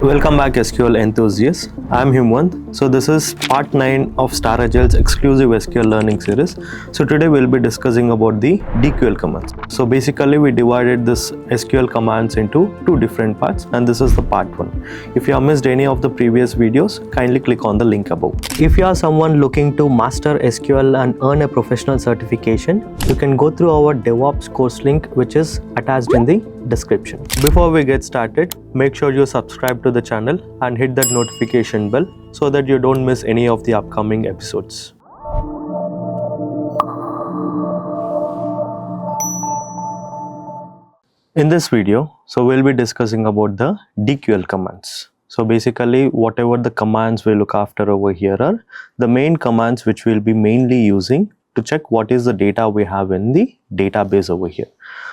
Welcome back SQL enthusiasts. I'm Himwant. So this is part 9 of 𝐂𝐨𝐻𝐿's exclusive SQL learning series. So today we'll be discussing about the DQL commands. So basically we divided this SQL commands into two different parts, and this is the part 1. If you have missed any of the previous videos, kindly click on the link above. If you are someone looking to master SQL and earn a professional certification, you can go through our DevOps course link, which is attached in the description. Before we get started, make sure you subscribe to the channel and hit that notification bell so that you don't miss any of the upcoming episodes. In this video, we'll be discussing about the DQL commands. So basically, whatever the commands we look after over here are the main commands which we'll be mainly using to check what is the data we have in the database over here.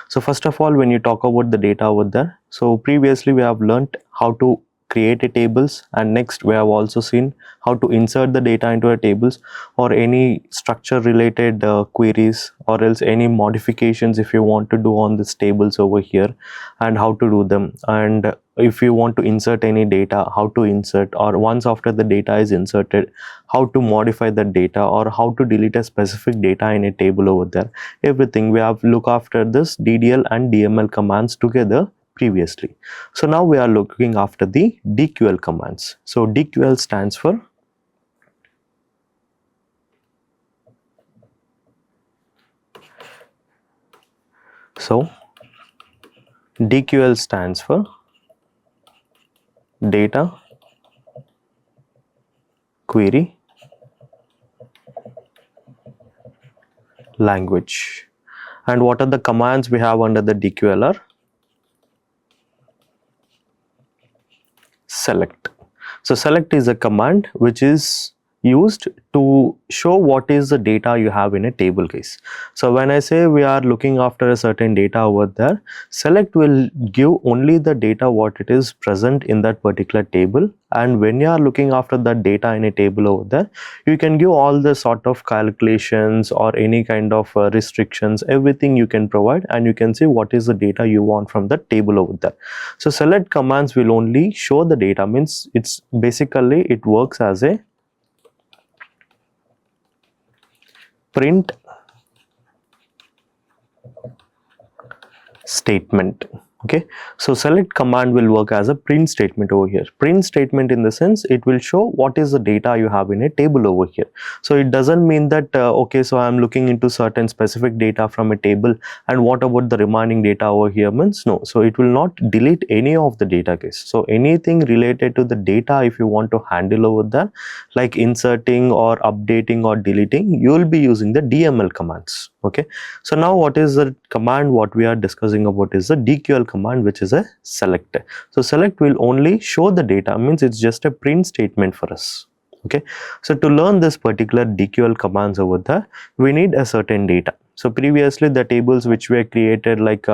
So first of all, when you talk about the data over there, so previously we have learnt how to create a tables, and next we have also seen how to insert the data into a tables or any structure related queries, or else any modifications if you want to do on this tables over here, and how to do them, and if you want to insert any data, how to insert, or once after the data is inserted, how to modify the data, or how to delete a specific data in a table over there. Everything we have look after this DDL and DML commands together previously. So now we are looking after the DQL commands. So DQL stands for data query language. And what are the commands we have under the DQL are select. So select is a command which is used to show what is the data you have in a table case. So when I say we are looking after a certain data over there, select will give only the data what it is present in that particular table, and when you are looking after that data in a table over there, you can give all the sort of calculations or any kind of restrictions, everything you can provide, and you can see what is the data you want from the table over there. So select commands will only show the data, means it's basically it works as a print statement. Okay, so select command will work as a print statement over here. Print statement in the sense it will show what is the data you have in a table over here. So it doesn't mean that okay, so I'm looking into certain specific data from a table, and what about the remaining data over here, means no. So it will not delete any of the data case. So anything related to the data, if you want to handle over there, like inserting or updating or deleting, you will be using the DML commands. Okay, so now what is the command what we are discussing about is the DQL command, which is a select. So select will only show the data, means it's just a print statement for us. Okay, so to learn this particular DQL commands over there, we need a certain data. So previously the tables which were created like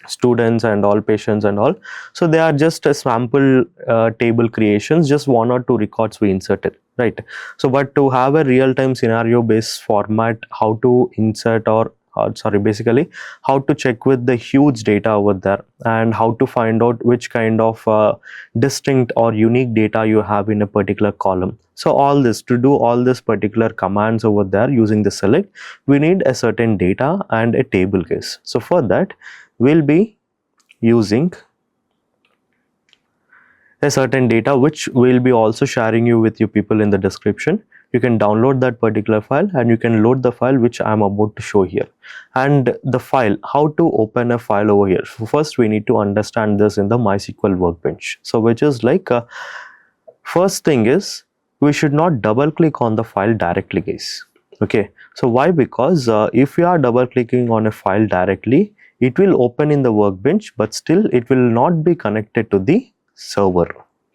students and all, patients and all, so they are just a sample table creations, just 1 or 2 records we inserted, right? So but to have a real-time scenario based format, how to insert or basically how to check with the huge data over there, and how to find out which kind of distinct or unique data you have in a particular column. So all this, to do all this particular commands over there using the select, we need a certain data and a table case. So for that we'll be using a certain data, which we'll be also sharing you with you people in the description. You can download that particular file, and you can load the file which I'm about to show here. And the file, how to open a file over here. So first we need to understand this in the MySQL workbench. So which is like first thing is we should not double click on the file directly, guys. Okay, so why? Because if you are double clicking on a file directly, it will open in the workbench, but still it will not be connected to the server.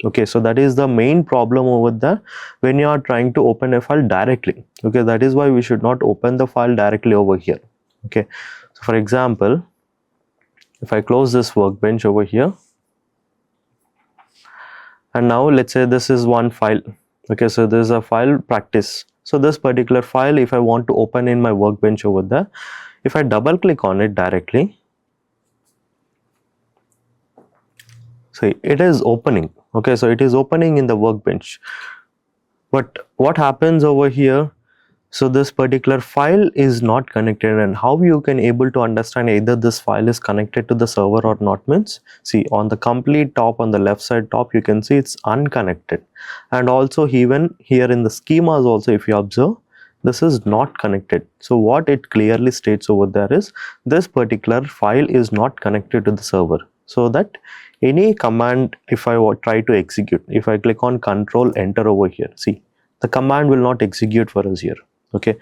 Okay, so that is the main problem over there when you are trying to open a file directly. Okay, that is why we should not open the file directly over here. Okay, so for example, if I close this workbench over here, and now let's say this is one file. Okay, so this is a file practice. So this particular file, if I want to open in my workbench over there, if I double click on it directly, see, it is opening. Okay, so it is opening in the workbench. But what happens over here, so this particular file is not connected, and how you can able to understand either this file is connected to the server or not means, see on the complete top, on the left side top, you can see it's unconnected. And also even here in the schemas also, if you observe, this is not connected. So what it clearly states over there is this particular file is not connected to the server, so that any command, if I try to execute, if I click on Control Enter over here, see the command will not execute for us here. Okay,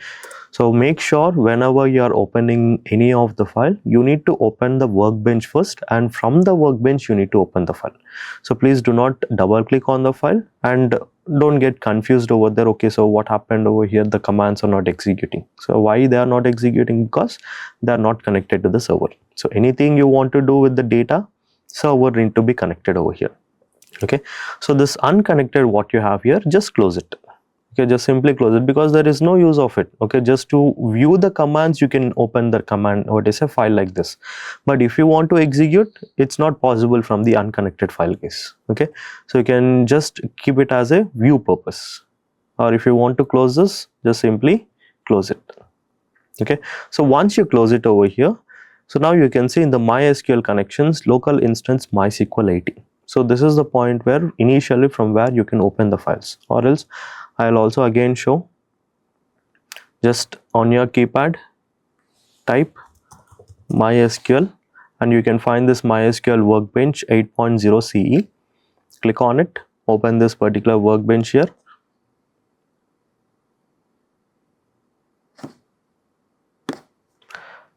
so make sure whenever you are opening any of the file, you need to open the workbench first, and from the workbench you need to open the file. So please do not double click on the file and don't get confused over there. Okay, so what happened over here, the commands are not executing. So why they are not executing? Because they are not connected to the server. So anything you want to do with the data, server need to be connected over here. Okay, so this unconnected, what you have here, just close it. Okay, just simply close it, because there is no use of it. Okay, just to view the commands, you can open the command, what is a file like this, but if you want to execute, it's not possible from the unconnected file case. Okay, so you can just keep it as a view purpose, or if you want to close this, just simply close it. Okay, so once you close it over here, so now you can see in the MySQL connections, local instance MySQL 80. So this is the point where initially from where you can open the files, or else I'll also again show, just on your keypad type MySQL and you can find this MySQL workbench 8.0 CE. Click on it, open this particular workbench here.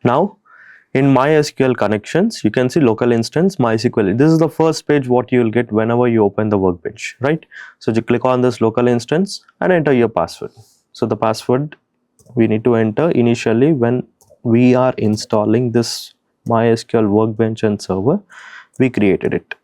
Now in MySQL connections, you can see local instance MySQL. This is the first page what you will get whenever you open the workbench, right? So you click on this local instance and enter your password. So the password we need to enter initially when we are installing this MySQL workbench and server, we created it.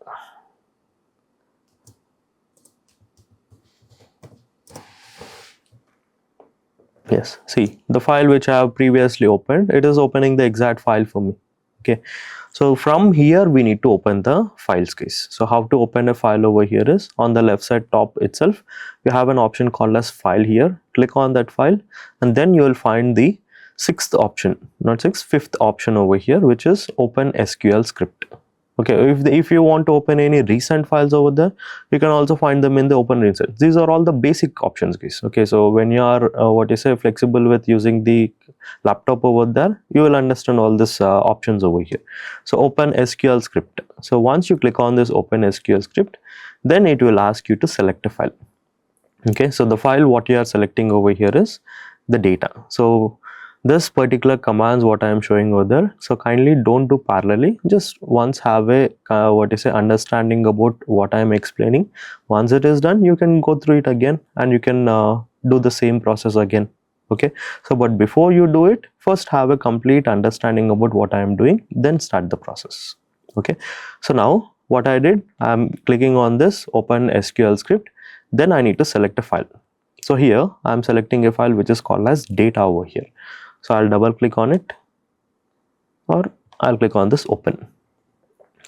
Yes, see the file which I have previously opened, it is opening the exact file for me. Okay, so from here we need to open the files case. So how to open a file over here is on the left side top itself, you have an option called as file here. Click on that file and then you will find the fifth option over here, which is open SQL script. Okay, if you want to open any recent files over there, you can also find them in the open recent. These are all the basic options, guys. Okay, so when you are flexible with using the laptop over there, you will understand all these options over here. So open SQL script. So once you click on this open SQL script, then it will ask you to select a file. Okay, so the file what you are selecting over here is the data. So this particular commands what I am showing over there, so kindly don't do parallelly, just once have a understanding about what I am explaining. Once it is done, you can go through it again and you can do the same process again. Okay, so but before you do it, first have a complete understanding about what I am doing, then start the process. Okay, so now what I did, I am clicking on this open SQL script, then I need to select a file. So here I am selecting a file which is called as data over here. So I'll double click on it, or I'll click on this open.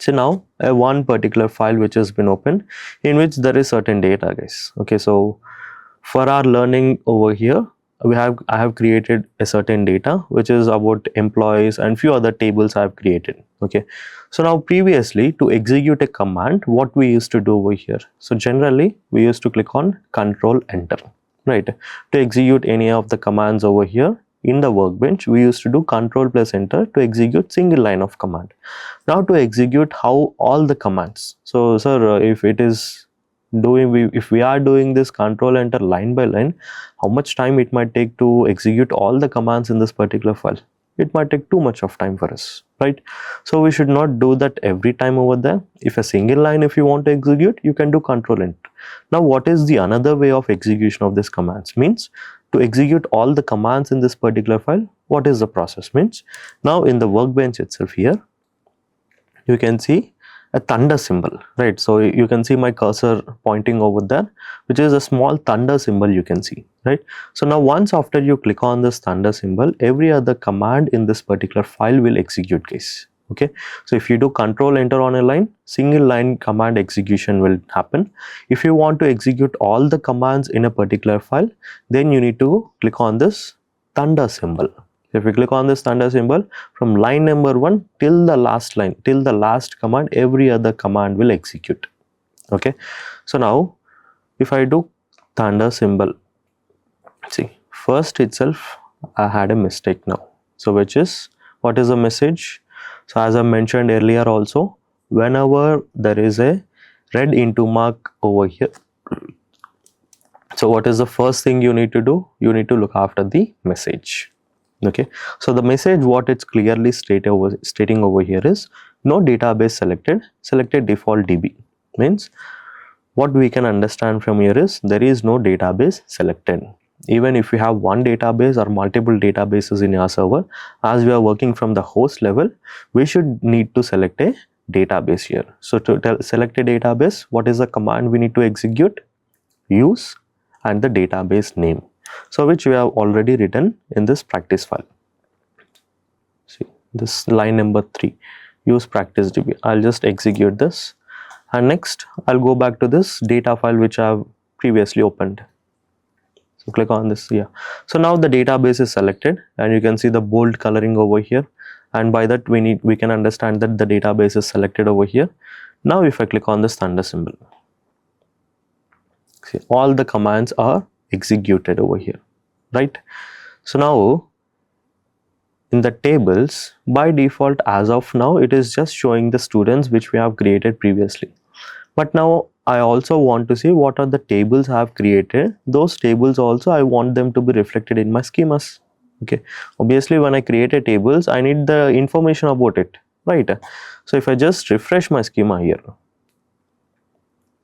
So now one particular file which has been opened, in which there is certain data, guys. Okay, so for our learning over here, I have created a certain data which is about employees and few other tables I have created. Okay, so now previously to execute a command, what we used to do over here, so generally we used to click on Control Enter, right? To execute any of the commands over here in the workbench, we used to do Control plus Enter to execute single line of command. Now to execute how all the commands, so sir, if we are doing this Control Enter line by line, how much time it might take to execute all the commands in this particular file? It might take too much of time for us, right? So we should not do that every time over there. If a single line, if you want to execute, you can do Control Enter. Now what is the another way of execution of this commands? Means to execute all the commands in this particular file, what is the process? Means now in the workbench itself here, you can see a thunder symbol, right? So you can see my cursor pointing over there, which is a small thunder symbol you can see, right? So now once after you click on this thunder symbol, every other command in this particular file will execute, guys. Okay, so if you do control enter on a line, single line command execution will happen. If you want to execute all the commands in a particular file, then you need to click on this thunder symbol. If you click on this thunder symbol, from line number 1 till the last line, till the last command, every other command will execute. Okay, so now if I do thunder symbol, see, first itself I had a mistake now. So which is, what is the message? So as I mentioned earlier also, whenever there is a red into mark over here, so what is the first thing you need to do? You need to look after the message. Okay, so the message, what it's clearly stating over here is no database selected, selected default DB. Means what we can understand from here is there is no database selected. Even if you have one database or multiple databases in your server, as we are working from the host level, we should need to select a database here. So to select a database, what is the command we need to execute? Use and the database name. So which we have already written in this practice file. See this line number 3, use practice DB. I'll just execute this, and next I'll go back to this data file which I have previously opened. So click on this here. So now the database is selected, and you can see the bold coloring over here, and by that we can understand that the database is selected over here. Now if I click on this thunder symbol, see all the commands are executed over here, right? So now in the tables, by default as of now it is just showing the students which we have created previously. But now I also want to see what are the tables I have created. Those tables also I want them to be reflected in my schemas. Okay, obviously when I create a tables, I need the information about it, right? So if I just refresh my schema here,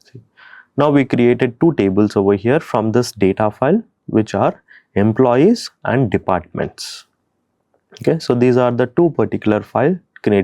see, now we created 2 tables over here from this data file, which are employees and departments. Okay, so these are the 2 particular file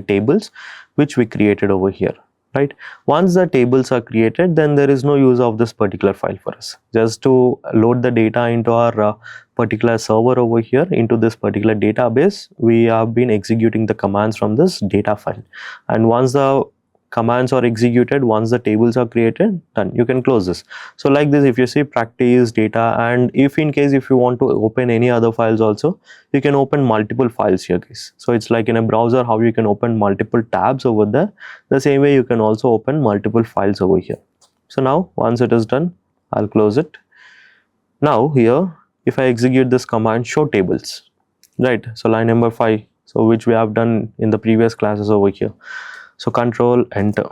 tables which we created over here, right? Once the tables are created, then there is no use of this particular file for us. Just to load the data into our particular server over here, into this particular database, we have been executing the commands from this data file. And once the commands are executed, once the tables are created, done, you can close this. So like this, if you see practice data, and if in case if you want to open any other files also, you can open multiple files here, guys. So it's like in a browser how you can open multiple tabs over there, the same way you can also open multiple files over here. So now once it is done, I'll close it. Now here if I execute this command show tables, right? So line number 5, so which we have done in the previous classes over here. So control enter.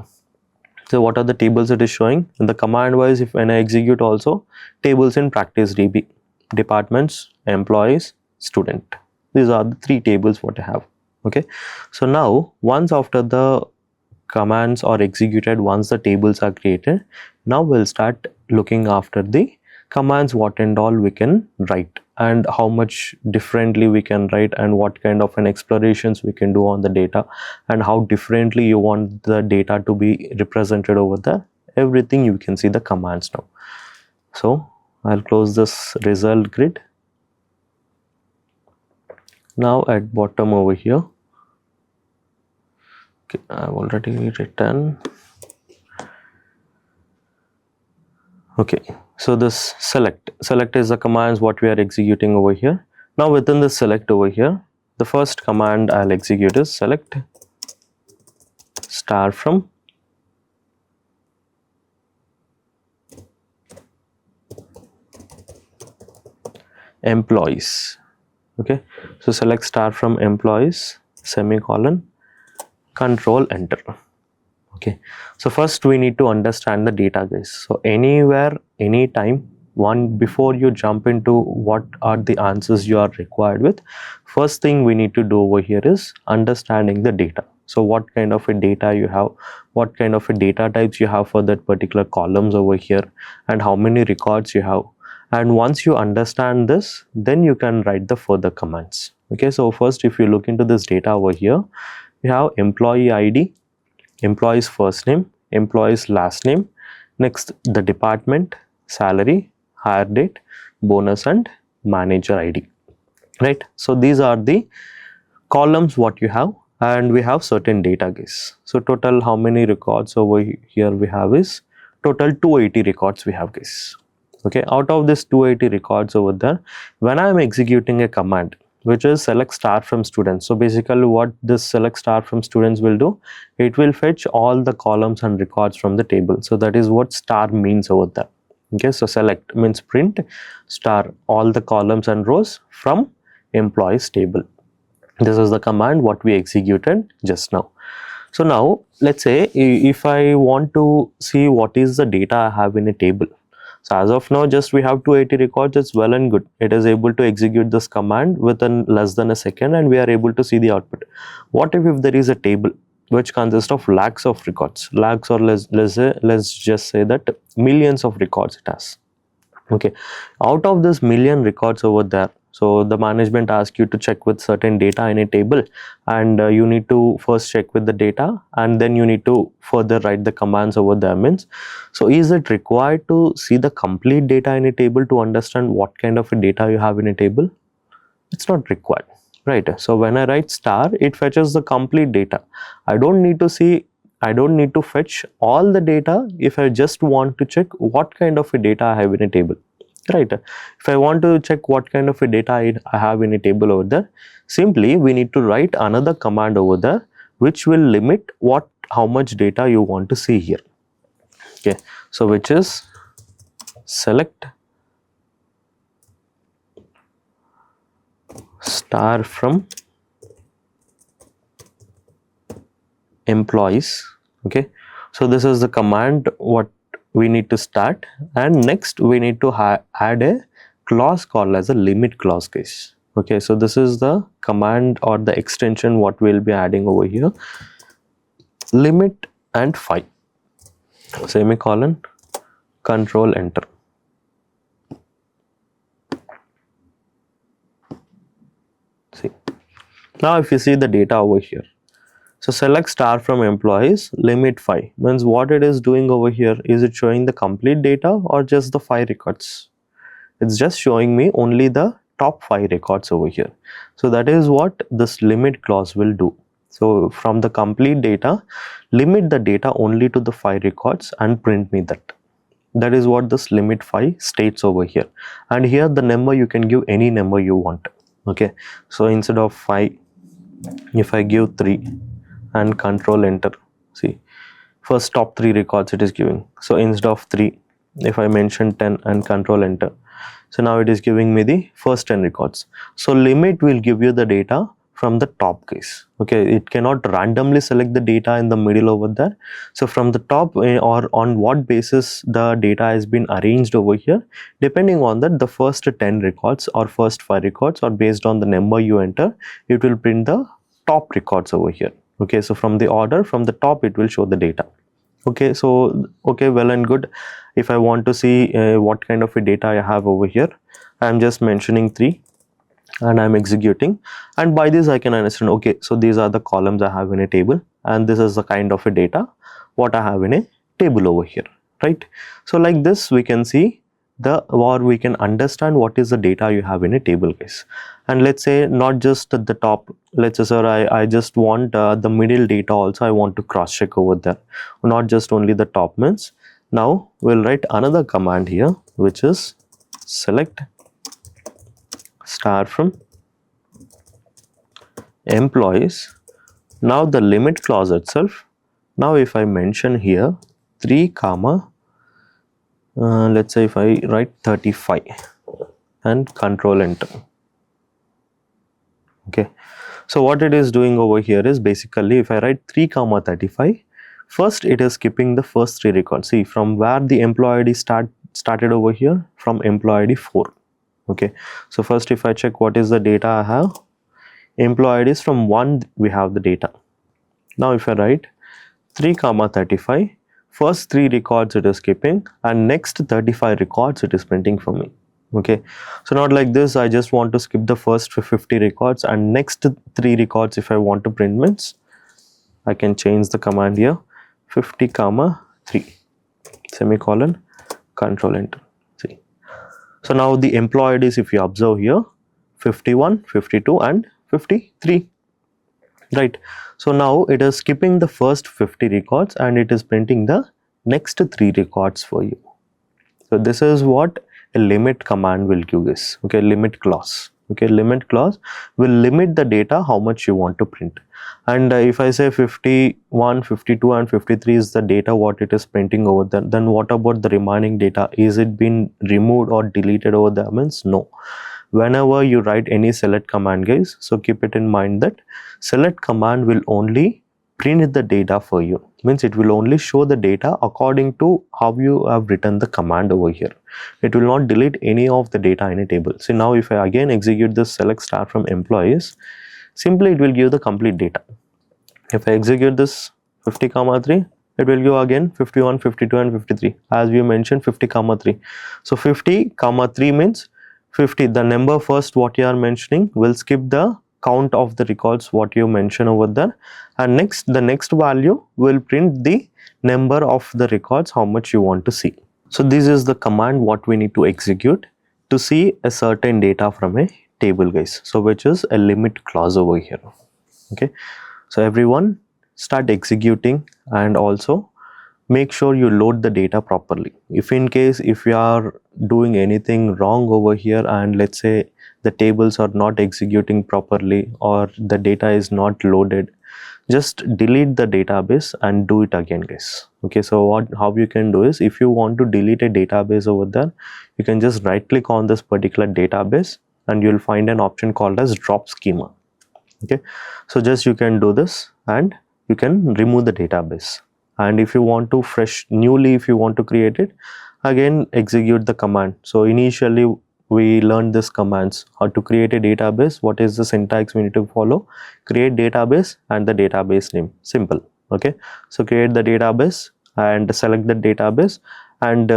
So what are the tables it is showing? In the command wise, if when I execute also, tables in practice DB, departments, employees, student. These are the 3 tables what I have. Okay, so now once after the commands are executed, once the tables are created, now we'll start looking after the commands, what and all we can write, and how much differently we can write, and what kind of an explorations we can do on the data, and how differently you want the data to be represented over there. Everything you can see the commands now. So I'll close this result grid. Now at bottom over here, okay, I've already written. Okay, so this select is the commands what we are executing over here. Now within the select over here, the first command I'll execute is select star from employees. Okay, so select star from employees, semicolon, control enter. Okay, so first we need to understand the data, guys. So anywhere, anytime, before you jump into what are the answers you are required with, first thing we need to do over here is understanding the data. So what kind of a data you have, what kind of a data types you have for that particular columns over here, and how many records you have. And once you understand this, then you can write the further commands. Okay, so first if you look into this data over here, you have employee ID, employee's first name, employee's last name, next the department, salary, hire date, bonus, and manager ID, right? So these are the columns what you have, and we have certain data, guys. So total how many records over here we have is total 280 records we have, guys. Okay, out of this 280 records over there, when I am executing a command which is select star from students, so basically what this select star from students will do, it will fetch all the columns and records from the table. So that is what star means over there. Okay, so select means print star all the columns and rows from employees table. This is the command what we executed just now. So now let's say if I want to see what is the data I have in a table. So as of now, just we have 280 records, it's well and good. It is able to execute this command within less than a second and we are able to see the output. What if there is a table which consists of lakhs of records, lakhs, or let's just say that millions of records it has. Okay, out of this million records over there, so the management asks you to check with certain data in a table, and you need to first check with the data and then you need to further write the commands over there. Means, so is it required to see the complete data in a table to understand what kind of a data you have in a table? It's not required, right? So when I write star, it fetches the complete data. I don't need to fetch all the data if I just want to check what kind of a data I have in a table, right? If I want to check what kind of a data I have in a table over there, simply we need to write another command over there which will limit how much data you want to see here. Okay, so which is select star from employees. Okay, so this is the command what we need to start, and next we need to add a clause called as a limit clause, guys. Okay, so this is the command or the extension what we'll be adding over here. Limit and phi, semicolon, control enter. See, now if you see the data over here, so select star from employees, limit phi, means what it is doing over here, is it showing the complete data or just the 5 records? It's just showing me only the top 5 records over here. So that is what this limit clause will do. So from the complete data, limit the data only to the 5 records and print me that. That is what this limit phi states over here. And here the number, you can give any number you want. Okay, so instead of 5, if I give 3 and control enter, see, first top 3 records it is giving. So instead of 3, if I mention 10 and control enter, so now it is giving me the first 10 records. So limit will give you the data from the top, case. Okay, it cannot randomly select the data in the middle over there. So from the top, or on what basis the data has been arranged over here, depending on that, the first 10 records or first 5 records, or based on the number you enter, it will print the top records over here. Okay, so from the order, from the top it will show the data. Okay, so okay, well and good. If I want to see what kind of a data I have over here, I am just mentioning 3 and I am executing, and by this I can understand, okay, so these are the columns I have in a table and this is the kind of a data what I have in a table over here, right? So like this we can see we can understand what is the data you have in a table, guys. And let's say not just at the top, let's say sir, I just want the middle data also, I want to cross check over there, not just only the top. Means now we'll write another command here which is select star from employees. Now the limit clause itself, now if I mention here 3 comma let's say if I write 35 and control enter. Okay, so what it is doing over here is basically if I write 3 comma 35, first it is skipping the first 3 records. See, from where the employee ID started over here, from employee ID 4. Okay, so first if I check what is the data I have, employee ID is from 1 we have the data. Now if I write 3 comma 35, first 3 records it is skipping and next 35 records it is printing for me. Okay, so not like this, I just want to skip the first 50 records and next 3 records if I want to print. Means I can change the command here, 50 comma 3 semicolon, control enter. See, so now the employee IDs, if you observe here, 51, 52 and 53. right? So now it is skipping the first 50 records and it is printing the next 3 records for you. So this is what a limit command will give us. Okay, limit clause. Okay, limit clause will limit the data how much you want to print. And if I say 51, 52 and 53 is the data what it is printing over there, then what about the remaining data? Is it been removed or deleted over there? Means no. Whenever you write any select command, guys, so keep it in mind that select command will only print the data for you. Means it will only show the data according to how you have written the command over here. It will not delete any of the data in a table. See, now if I again execute this select star from employees, simply it will give the complete data. If I execute this 50,3, it will give again 51, 52 and 53 as we mentioned 50,3. So 50,3 means 50, the number first what you are mentioning will skip the count of the records what you mention over there, and next the next value will print the number of the records how much you want to see. So this is the command what we need to execute to see a certain data from a table, guys, so which is a limit clause over here. Okay, so everyone start executing and also make sure you load the data properly. If in case if you are doing anything wrong over here and let's say the tables are not executing properly or the data is not loaded, just delete the database and do it again, guys. Okay, so how you can do is, if you want to delete a database over there, you can just right click on this particular database and you'll find an option called as drop schema. Okay, so just you can do this and you can remove the database. And if you want to newly if you want to create it, again execute the command. So initially we learned this commands, how to create a database, what is the syntax we need to follow, create database and the database name, simple. Okay, so create the database and select the database and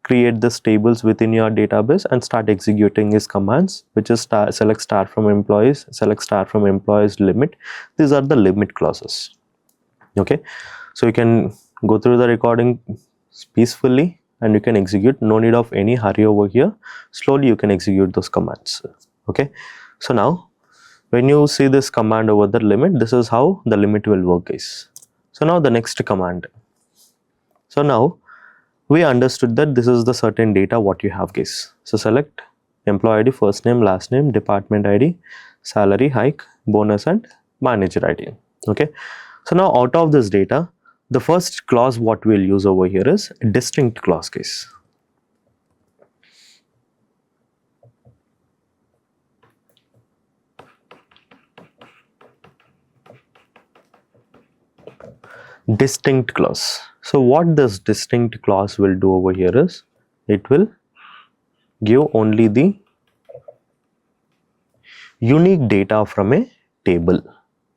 create this tables within your database and start executing his commands, which is select star from employees, select star from employees limit. These are the limit clauses. Okay, so you can go through the recording peacefully and you can execute, no need of any hurry over here. Slowly you can execute those commands. Okay, so now when you see this command over the limit, this is how the limit will work, guys. So now the next command. So now we understood that this is the certain data what you have, guys. So select employee ID, first name, last name, department ID, salary, hike, bonus and manager ID. Okay, so now out of this data, the first clause what we'll use over here is distinct clause, guys. Distinct clause. So what this distinct clause will do over here is, it will give only the unique data from a table,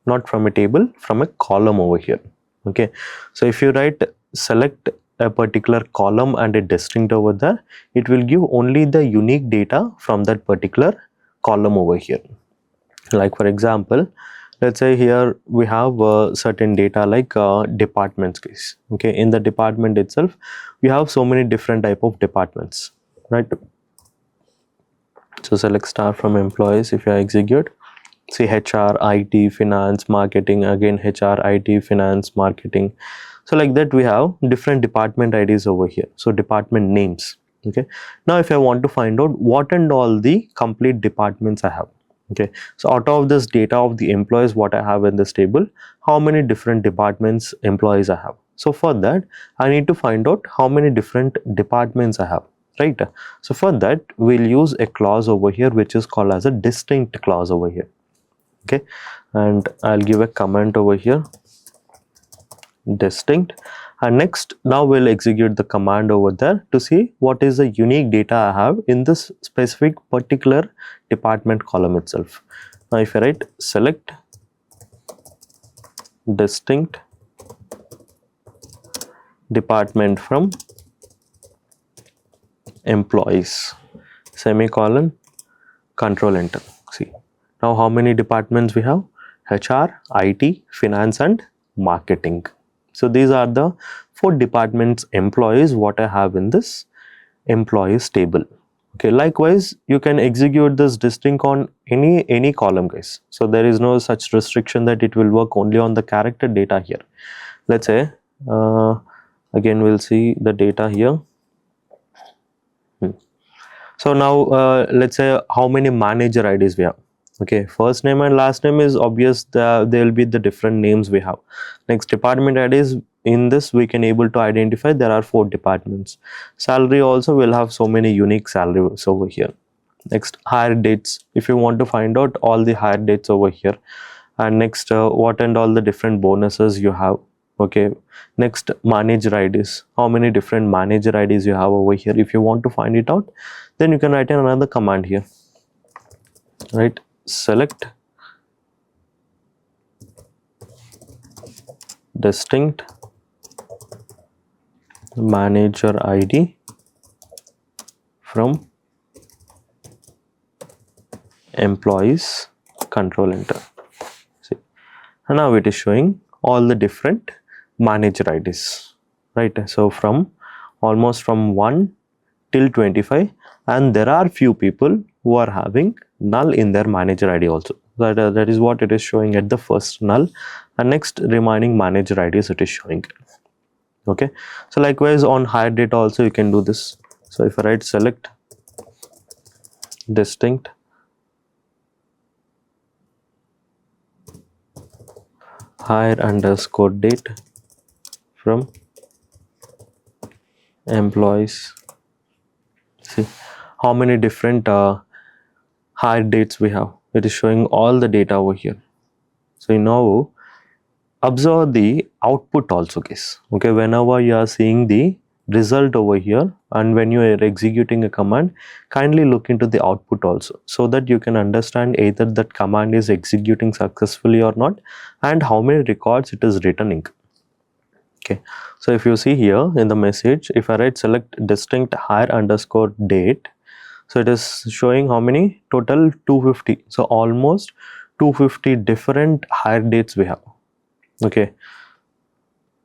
not from a table, from a column over here. Okay, so if you write select a particular column and a distinct over there, it will give only the unique data from that particular column over here. Like for example, let's say here we have certain data like departments, guys. Okay, in the department itself we have so many different type of departments, right? So select star from employees. If you execute, see HR, IT, finance, marketing, again HR, IT, finance, marketing. So like that we have different department IDs over here, so department names. Okay, now if I want to find out what and all the complete departments I have. Okay, so out of this data of the employees what I have in this table, how many different departments employees I have. So for that I need to find out how many different departments I have, right? So for that we'll use a clause over here which is called as a distinct clause over here. Okay, and I'll give a comment over here, distinct, and next now we'll execute the command over there to see what is the unique data I have in this specific particular department column itself. Now if I write select distinct department from employees, semicolon, control enter. See, now how many departments we have? HR, IT, finance and marketing. So these are the 4 departments employees what I have in this employees table. Okay, likewise you can execute this distinct on any column, guys. So there is no such restriction that it will work only on the character data here. Let's say again we'll see the data here. So now let's say how many manager IDs we have. Okay, first name and last name is obvious, there will be the different names we have. Next, department IDs, in this we can able to identify there are 4 departments. Salary also will have so many unique salaries over here. Next, hire dates, if you want to find out all the hire dates over here. And next, what and all the different bonuses you have. Okay, next, manager IDs, how many different manager IDs you have over here. If you want to find it out, then you can write in another command here, right? Select distinct manager ID from employees, control enter. See, and now it is showing all the different manager IDs, right? So from almost from 1 till 25, and there are few people who are having null in their manager ID also. That is what it is showing at the first null, and next remaining manager IDs it is showing. Okay, so likewise on hire date also you can do this. So if I write select distinct hire underscore date from employees, see how many different hire dates we have. It is showing all the data over here. So now observe the output also, guys. Okay, whenever you are seeing the result over here and when you are executing a command, kindly look into the output also, so that you can understand either that command is executing successfully or not, and how many records it is returning. Okay, so if you see here in the message, if I write select distinct hire underscore date, so it is showing how many total 250. So almost 250 different hire dates we have. Okay,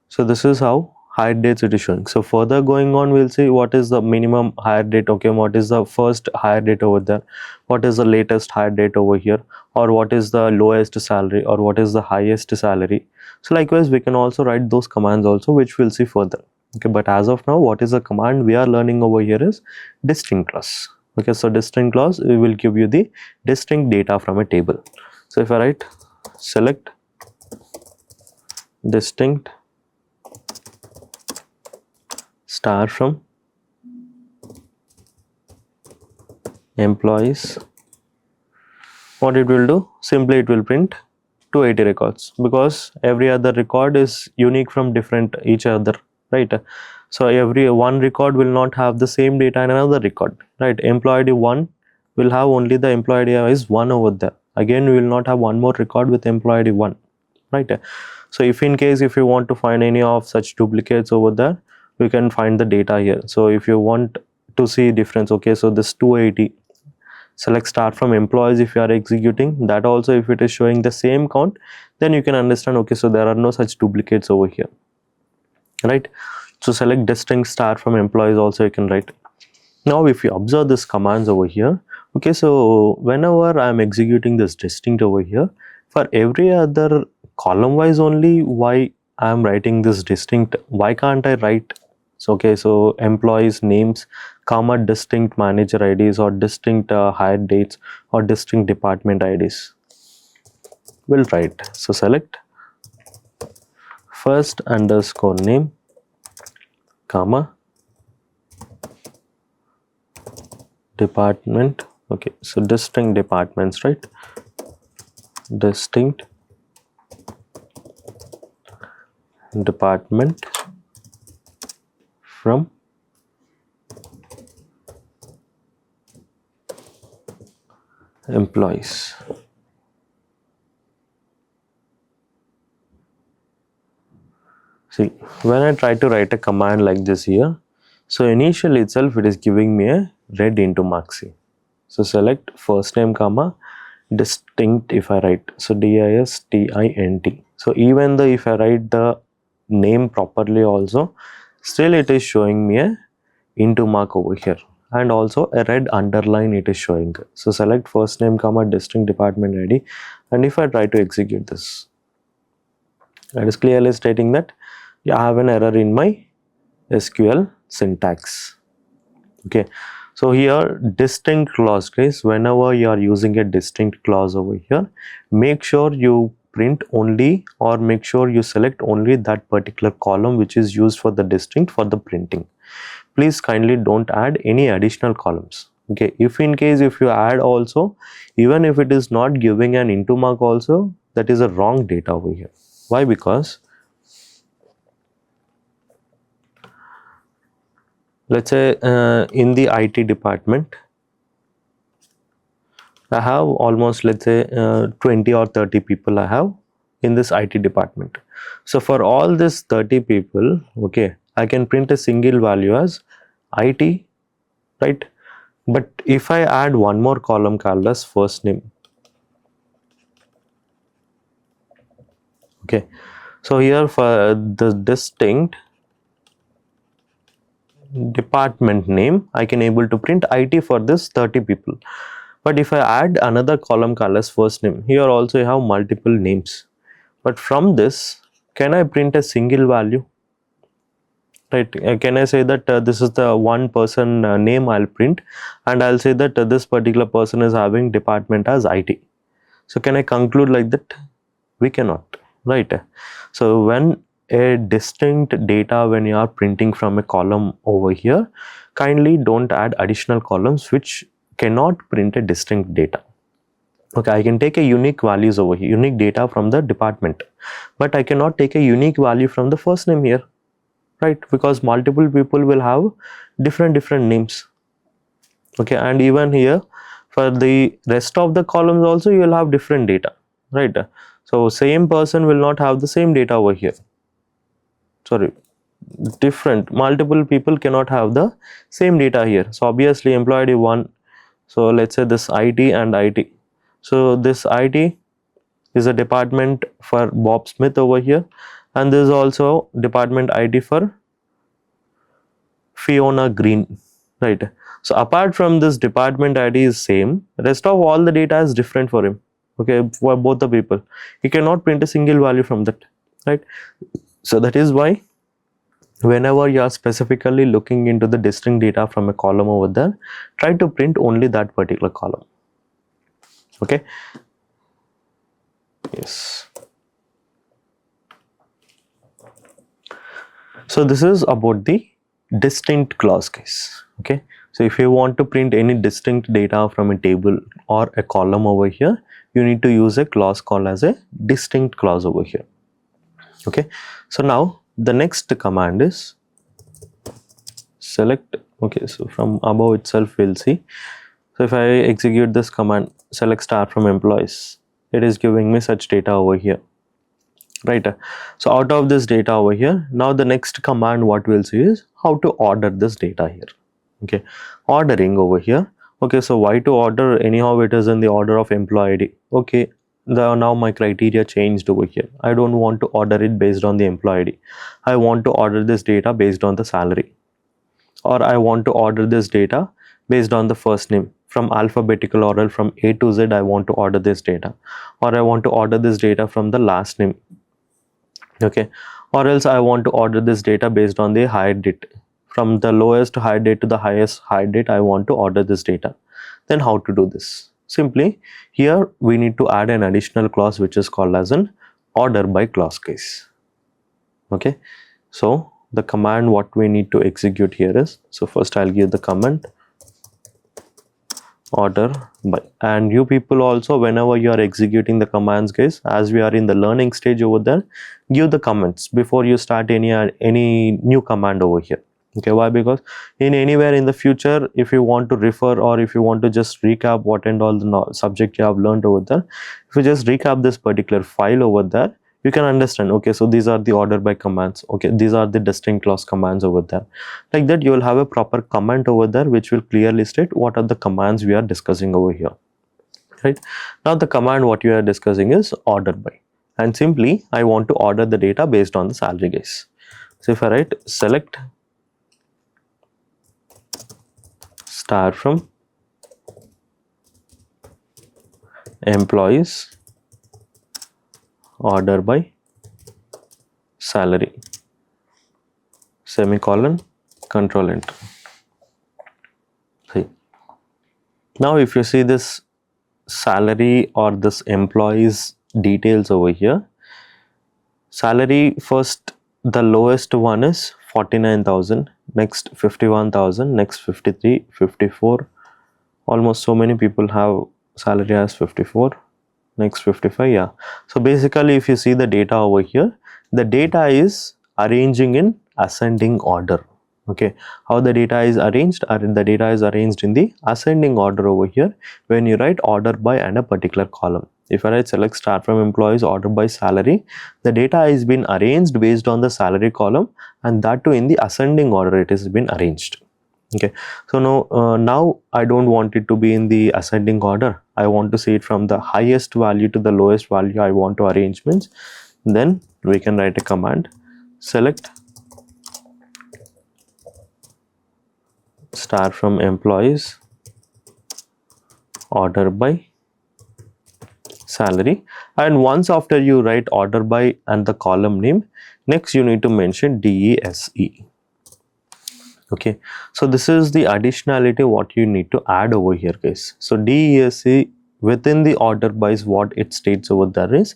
so this is how hire dates it is showing. So further going on, we'll see what is the minimum hire date. Okay, what is the first hire date over there, what is the latest hire date over here, or what is the lowest salary, or what is the highest salary. So likewise we can also write those commands also, which we'll see further. Okay, but as of now, what is the command we are learning over here is distinct clause. Okay, so distinct clause will give you the distinct data from a table. So if I write select distinct star from employees, what it will do, simply it will print 280 records, because every other record is unique from different each other, right? So every one record will not have the same data in another record, right? Employee ID 1 will have only the employee ID is 1 over there. Again, we will not have one more record with employee ID 1, right? So if in case if you want to find any of such duplicates over there, we can find the data here. So if you want to see difference, okay, so this 280, select start from employees, if you are executing that also, if it is showing the same count, then you can understand, okay, so there are no such duplicates over here, right? So select distinct start from employees also you can write. Now if you observe this commands over here, okay, so whenever I am executing this distinct over here, for every other column wise only, why I am writing this distinct, why can't I write, so okay, so employees names comma distinct manager IDs, or distinct hire dates, or distinct department IDs will write. So select first underscore name comma department. Okay, so distinct departments, right? Distinct department from employees. See, when I try to write a command like this here, so initially itself it is giving me a red into mark C. So select first name comma distinct, if I write, so DISTINT. So even though if I write the name properly also, still it is showing me a into mark over here. and also a red underline it is showing. So select first name comma distinct department ID, and if I try to execute this, it is clearly stating that I have an error in my SQL syntax. Okay, so here distinct clause, guys, whenever you are using a distinct clause over here, make sure you print only, or make sure you select only that particular column which is used for the distinct for the printing. Please kindly don't add any additional columns. Okay, if in case if you add also, even if it is not giving an into mark also, that is a wrong data over here. Why? Because let's say in the IT department, I have almost, let's say 20 or 30 people I have in this IT department. So for all this 30 people, okay, I can print a single value as IT, right? But if I add one more column called as first name, okay, so here for the distinct department name, I can able to print IT for this 30 people. But if I add another column called as first name, here also you have multiple names. But from this, can I print a single value? Right? Can I say that this is the one person name I'll print, and I'll say that this particular person is having department as IT. So can I conclude like that? We cannot, right? So when a distinct data, when you are printing from a column over here, kindly don't add additional columns which cannot print a distinct data. Okay, I can take a unique values over here, unique data from the department, but I cannot take a unique value from the first name here, right? Because multiple people will have different names. Okay, and even here for the rest of the columns also you will have different data, right? So same person will not have the same data over here. Sorry, different multiple people cannot have the same data here. So obviously employee ID 1, so let's say this IT and IT. So this IT is a department for Bob Smith over here, and this is also department ID for Fiona Green, right? So apart from this department ID is same, rest of all the data is different for him. Okay, for both the people, he cannot print a single value from that, right? So that is why whenever you are specifically looking into the distinct data from a column over there, try to print only that particular column. Okay, yes. So this is about the distinct clause case. Okay, so if you want to print any distinct data from a table or a column over here, you need to use a clause called as a distinct clause over here. Okay, so now the next command is select. Okay, so from above itself we'll see. So if I execute this command, select star from employees, it is giving me such data over here, right? So out of this data over here, now the next command what we'll see is how to order this data here. Okay, ordering over here. Okay, so why to order? Anyhow it is in the order of employee ID. Okay, now my criteria changed over here. I don't want to order it based on the employee ID. I want to order this data based on the salary, or I want to order this data based on the first name. From alphabetical order from A to Z, I want to order this data, or I want to order this data from the last name. Okay, or else I want to order this data based on the hire date. From the lowest hire date to the highest hire date, I want to order this data. Then how to do this? Simply here we need to add an additional clause which is called as an order by clause case. Okay, so the command what we need to execute here is, so first I'll give the command order by, and you people also whenever you are executing the commands, guys, as we are in the learning stage over there, give the comments before you start any new command over here. Okay, why? Because in anywhere in the future, if you want to refer or if you want to just recap what and all the subject you have learned over there, if you just recap this particular file over there, you can understand. Okay, so these are the order by commands. Okay, these are the distinct clause commands over there. Like that, you will have a proper comment over there which will clearly state what are the commands we are discussing over here. Right now, the command what you are discussing is order by, and simply I want to order the data based on the salary, guys. So if I write select star from employees order by salary, semicolon, control enter. See, now if you see this salary or this employees details over here, salary first, the lowest one is 49,000, next 51,000, next 53, 54, almost so many people have salary as 54, next 55. Yeah, so basically if you see the data over here, the data is arranging in ascending order. Okay, how the data is arranged? The data is arranged in the ascending order over here when you write order by and a particular column. If I write select star from employees order by salary, the data is been arranged based on the salary column, and that too in the ascending order it has been arranged. Okay, so now I don't want it to be in the ascending order. I want to see it from the highest value to the lowest value. I want to arrange means, then we can write a command select star from employees order by salary, and once after you write order by and the column name, next you need to mention DESE. Okay, so this is the additionality what you need to add over here, guys. So DESE within the order by is what it states over there is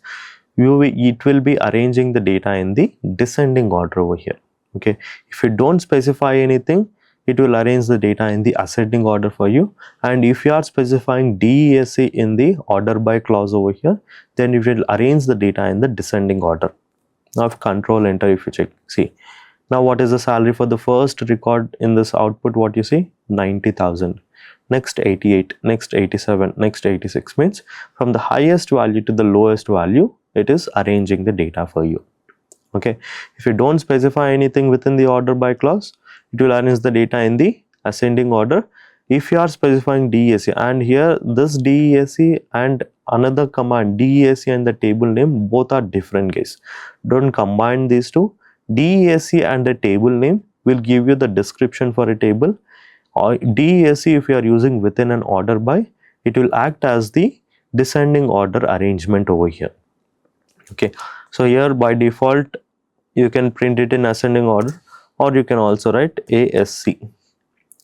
it will be arranging the data in the descending order over here. Okay, if you don't specify anything, it will arrange the data in the ascending order for you, and if you are specifying DESE in the order by clause over here, then it will arrange the data in the descending order. Now if control enter, if you check, see, now what is the salary for the first record in this output? What you see? 90,000, next 88, next 87, next 86, means from the highest value to the lowest value it is arranging the data for you. Okay, if you don't specify anything within the order by clause, it will arrange the data in the ascending order. If you are specifying DESE, and here this DESE and another command DESE and the table name both are different, guys. Don't combine these two. DESE and the table name will give you the description for a table, or DESE if you are using within an order by, it will act as the descending order arrangement over here. Okay, so here by default you can print it in ascending order, or you can also write ASC.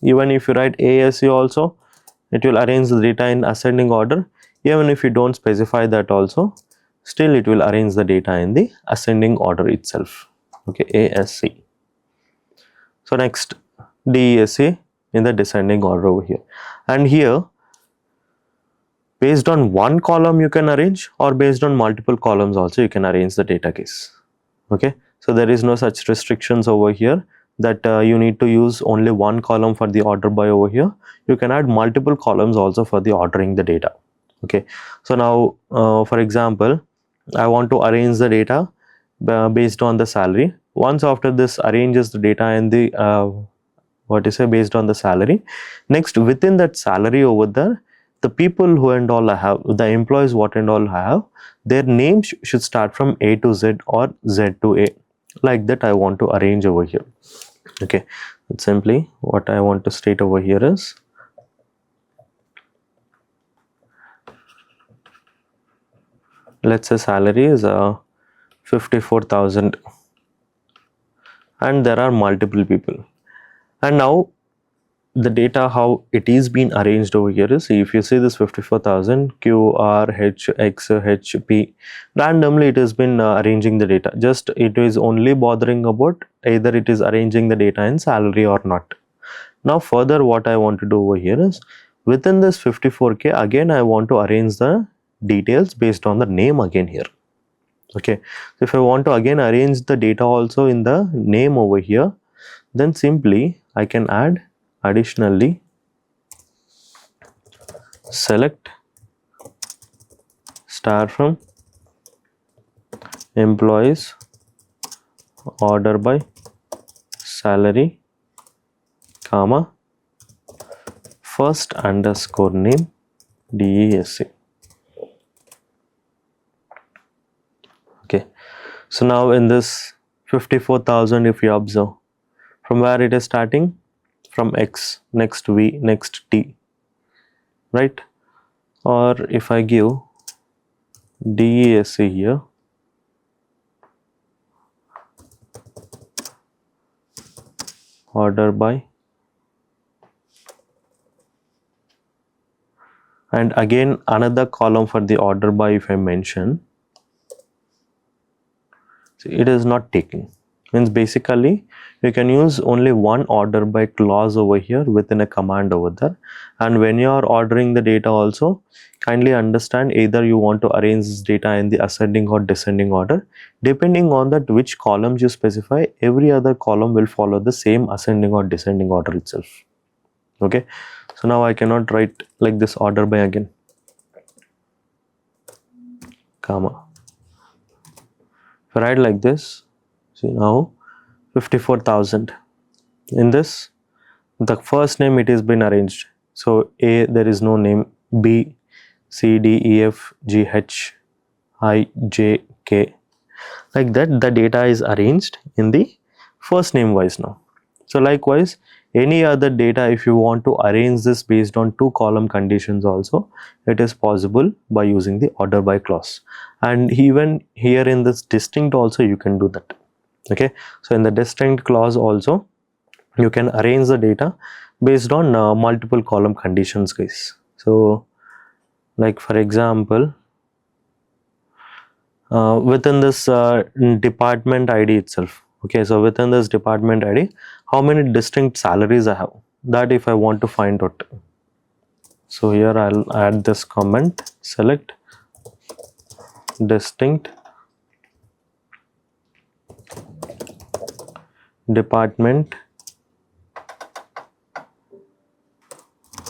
Even if you write ASC also, it will arrange the data in ascending order. Even if you don't specify that also, still it will arrange the data in the ascending order itself. Okay, ASC. So next DESE in the descending order over here, and here based on one column you can arrange, or based on multiple columns also you can arrange the data case. Okay, so there is no such restrictions over here that you need to use only one column for the order by over here. You can add multiple columns also for the ordering the data. Okay, so now for example, I want to arrange the data based on the salary. Once after this arranges the data in the based on the salary, next within that salary over there, the people who and all I have, the employees what and all I have, their names should start from A to Z or Z to A. Like that I want to arrange over here. Okay, simply what I want to state over here is let's say salary is 54,000 and there are multiple people, and now the data how it is being arranged over here is, if you see this 54,000 Q R H X H P, randomly it has been arranging the data. Just it is only bothering about either it is arranging the data in salary or not. Now further what I want to do over here is, within this 54K again I want to arrange the details based on the name again here. Okay, so if I want to again arrange the data also in the name over here, then simply I can add additionally select star from employees order by salary, comma, first underscore name DESE. Okay, so now in this 54,000, if you observe from where it is starting, from X, next V, next T, right? Or if I give DESC here, order by, and again another column for the order by if I mention, see, it is not taking. Means basically you can use only one order by clause over here within a command over there, and when you are ordering the data also, kindly understand either you want to arrange this data in the ascending or descending order. Depending on that which columns you specify, every other column will follow the same ascending or descending order itself. Okay, so now I cannot write like this order by again, comma. If I write like this, see now 54,000. In this, the first name it has been arranged. So A, there is no name. B, C, D, E, F, G, H, I, J, K. Like that, the data is arranged in the first name wise now. So likewise, any other data, if you want to arrange this based on two column conditions also, it is possible by using the order by clause. And even here in this distinct also you can do that. Okay, so in the distinct clause also you can arrange the data based on multiple column conditions, guys. So like for example, within this department ID itself, okay, so within this department ID, how many distinct salaries I have, that if I want to find out. So here I'll add this comment, select distinct department,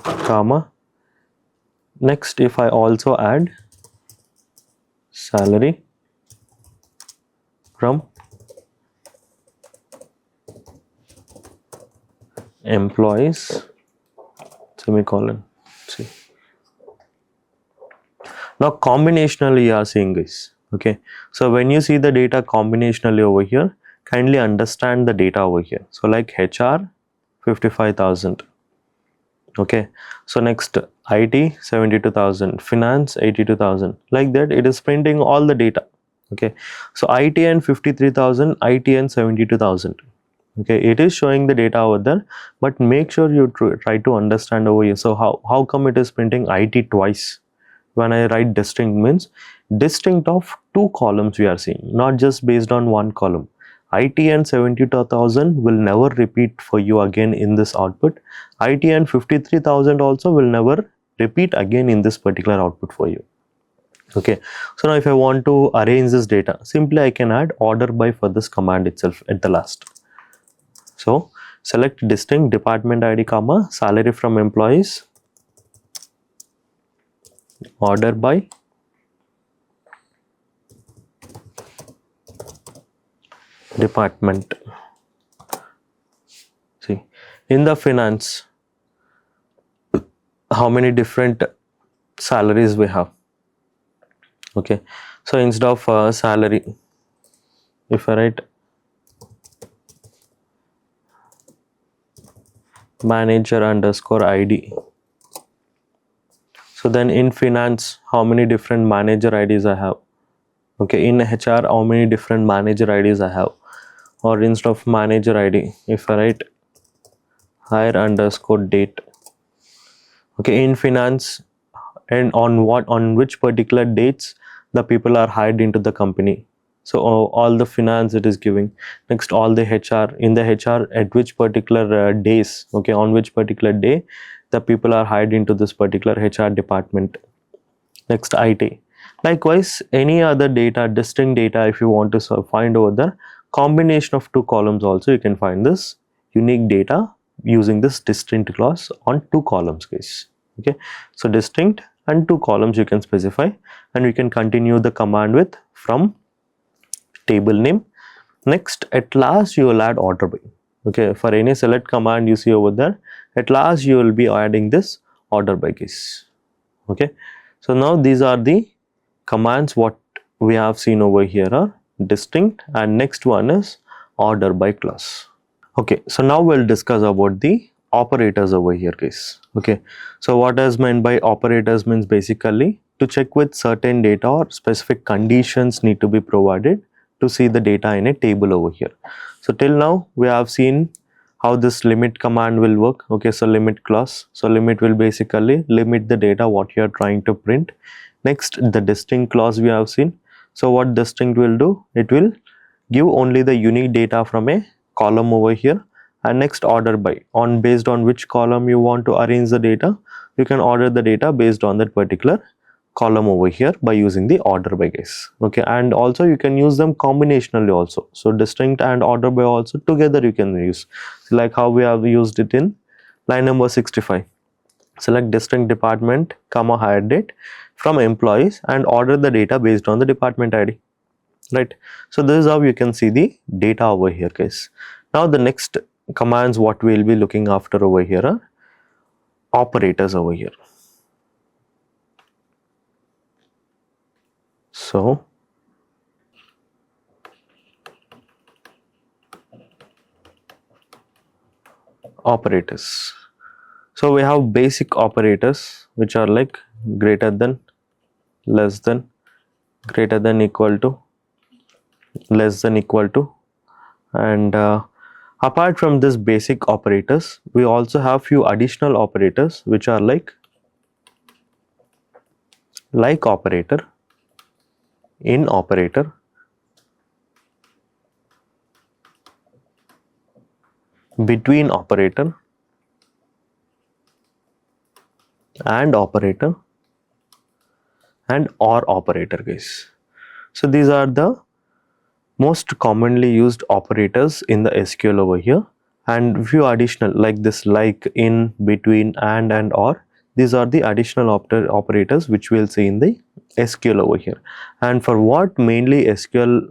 comma, next if I also add salary from employees, semicolon. See, now combinationally you are seeing this. Okay, so when you see the data combinationally over here, kindly understand the data over here. So like HR 55,000. Okay, so next IT 72,000, finance 82,000. Like that, it is printing all the data. Okay, so IT and 53,000, IT and 72,000. Okay, it is showing the data over there, but make sure you try to understand over here. So how come it is printing IT twice? When I write distinct means distinct of two columns we are seeing, not just based on one column. IT and 72,000 will never repeat for you again in this output. IT and 53,000 also will never repeat again in this particular output for you. Okay, so now if I want to arrange this data, simply I can add order by for this command itself at the last. So select distinct department ID, comma, salary from employees, order by department. See, in the finance, how many different salaries we have. Okay, so instead of salary, if I write manager underscore ID, so then in finance, how many different manager IDs I have. Okay, in HR, how many different manager IDs I have. Or instead of manager ID, if I write hire underscore date. Okay, in finance, and on which particular dates the people are hired into the company. So all the finance it is giving. Next, all the HR, in the HR at which particular days, okay, on which particular day the people are hired into this particular HR department. Next, IT. Likewise, any other data, distinct data, if you want to find over there, combination of two columns also you can find this unique data using this distinct clause on two columns, guys. Okay, so distinct and two columns you can specify, and we can continue the command with from table name. Next, at last you will add order by. Okay, for any select command you see over there, at last you will be adding this order by, guys. Okay, so now these are the commands what we have seen over here are distinct, and next one is order by clause. Okay, so now we'll discuss about the operators over here, guys. Okay, so what is meant by operators means basically to check with certain data or specific conditions need to be provided to see the data in a table over here. So till now we have seen how this limit command will work. Okay, so limit clause. So limit will basically limit the data what you are trying to print. Next, the distinct clause we have seen. So what distinct will do? It will give only the unique data from a column over here. And next, order by, on based on which column you want to arrange the data, you can order the data based on that particular column over here by using the order by, guys. Okay, and also you can use them combinationally also. So distinct and order by also together you can use, like how we have used it in line number 65. Select distinct department comma hire date from employees and order the data based on the department ID, right? So this is how you can see the data over here, guys. Now the next commands what we will be looking after over here are operators over here. So operators. So we have basic operators which are like greater than, less than, greater than equal to, less than equal to, and apart from this basic operators, we also have few additional operators which are like operator, in operator, between operator, and operator, and or operator, guys. So these are the most commonly used operators in the SQL over here, and few additional like this, like, in, between, and or. These are the additional operators which we'll see in the SQL over here. And for what mainly SQL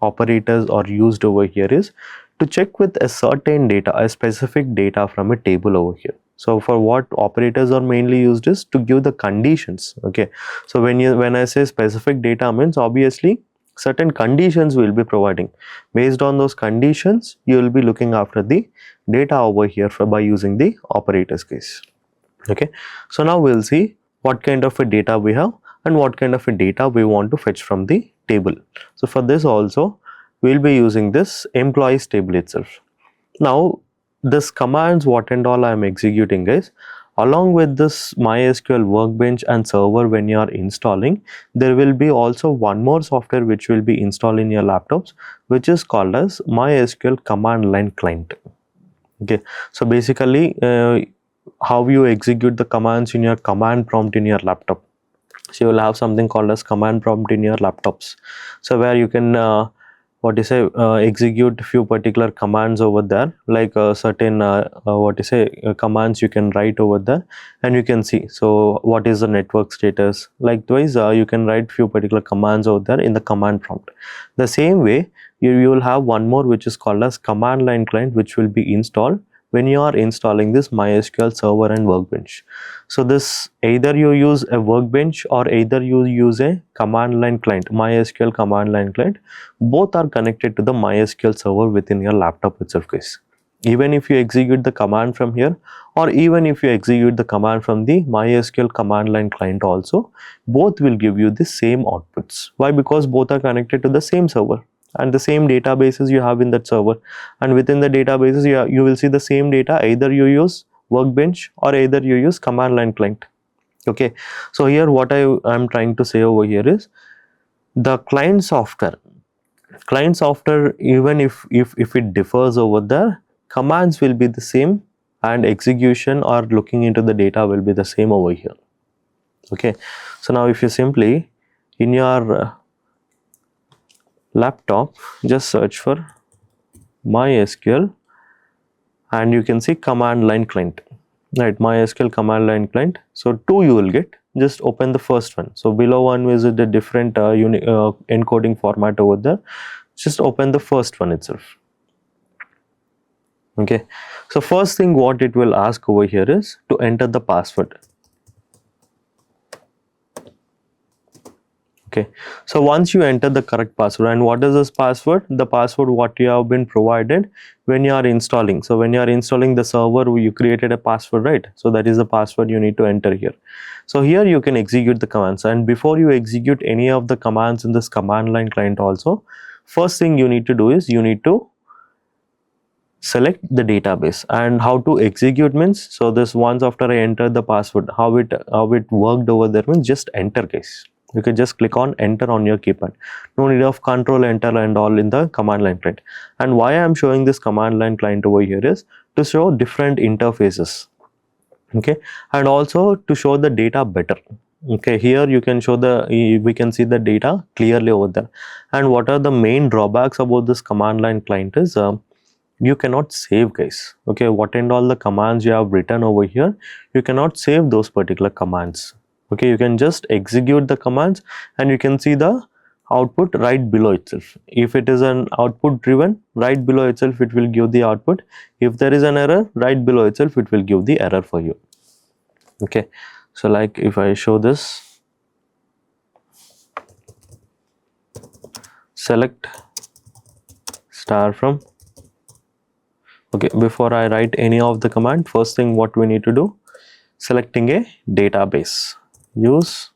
operators are used over here is to check with a certain data, a specific data from a table over here. So for what operators are mainly used is to give the conditions. Okay, so when I say specific data means obviously certain conditions we will be providing. Based on those conditions, you will be looking after the data over here by using the operators, case. Okay, so now we'll see what kind of a data we have and what kind of a data we want to fetch from the table. So for this also we'll be using this employees table itself. Now this commands what and all I am executing, guys, along with this MySQL workbench and server, when you are installing, there will be also one more software which will be installed in your laptops, which is called as MySQL command line client. Okay, so basically how you execute the commands in your command prompt in your laptop. So you will have something called as command prompt in your laptops, so where you can execute few particular commands over there, like certain commands you can write over there, and you can see so what is the network status. Likewise you can write few particular commands over there in the command prompt. The same way you will have one more which is called as command line client, which will be installed when you are installing this MySQL server and workbench. So this, either you use a workbench or either you use a command line client, MySQL command line client, both are connected to the MySQL server within your laptop itself, guys. Even if you execute the command from here, or even if you execute the command from the MySQL command line client also, both will give you the same outputs. Why? Because both are connected to the same server and the same databases you have in that server, and within the databases you will see the same data, either you use workbench or either you use command line client. Okay, so here what I am trying to say over here is the client software, even if it differs over there, commands will be the same and execution or looking into the data will be the same over here. Okay, so now if you simply in your laptop just search for MySQL, and you can see command line client, right? MySQL command line client. So two you will get. Just open the first one. So below one is the different encoding format over there. Just open the first one itself. Okay, so first thing what it will ask over here is to enter the password. Okay, so once you enter the correct password, and what is this password? The password what you have been provided when you are installing. So when you are installing the server, you created a password, right? So that is the password you need to enter here. So here you can execute the commands, and before you execute any of the commands in this command line client also, first thing you need to do is you need to select the database. And how to execute means, so this once after I enter the password, how it worked over there means just enter, guys. You can just click on enter on your keypad. No need of control enter and all in the command line client. And why I am showing this command line client over here is to show different interfaces, okay, and also to show the data better. Okay, here you can show we can see the data clearly over there. And what are the main drawbacks about this command line client is you cannot save, guys. Okay, what and all the commands you have written over here, you cannot save those particular commands. Okay, you can just execute the commands and you can see the output right below itself. If it is an output driven, right below itself it will give the output. If there is an error, right below itself it will give the error for you. Okay, so like if I show this, select star from, okay, before I write any of the command, first thing what we need to do, selecting a database, use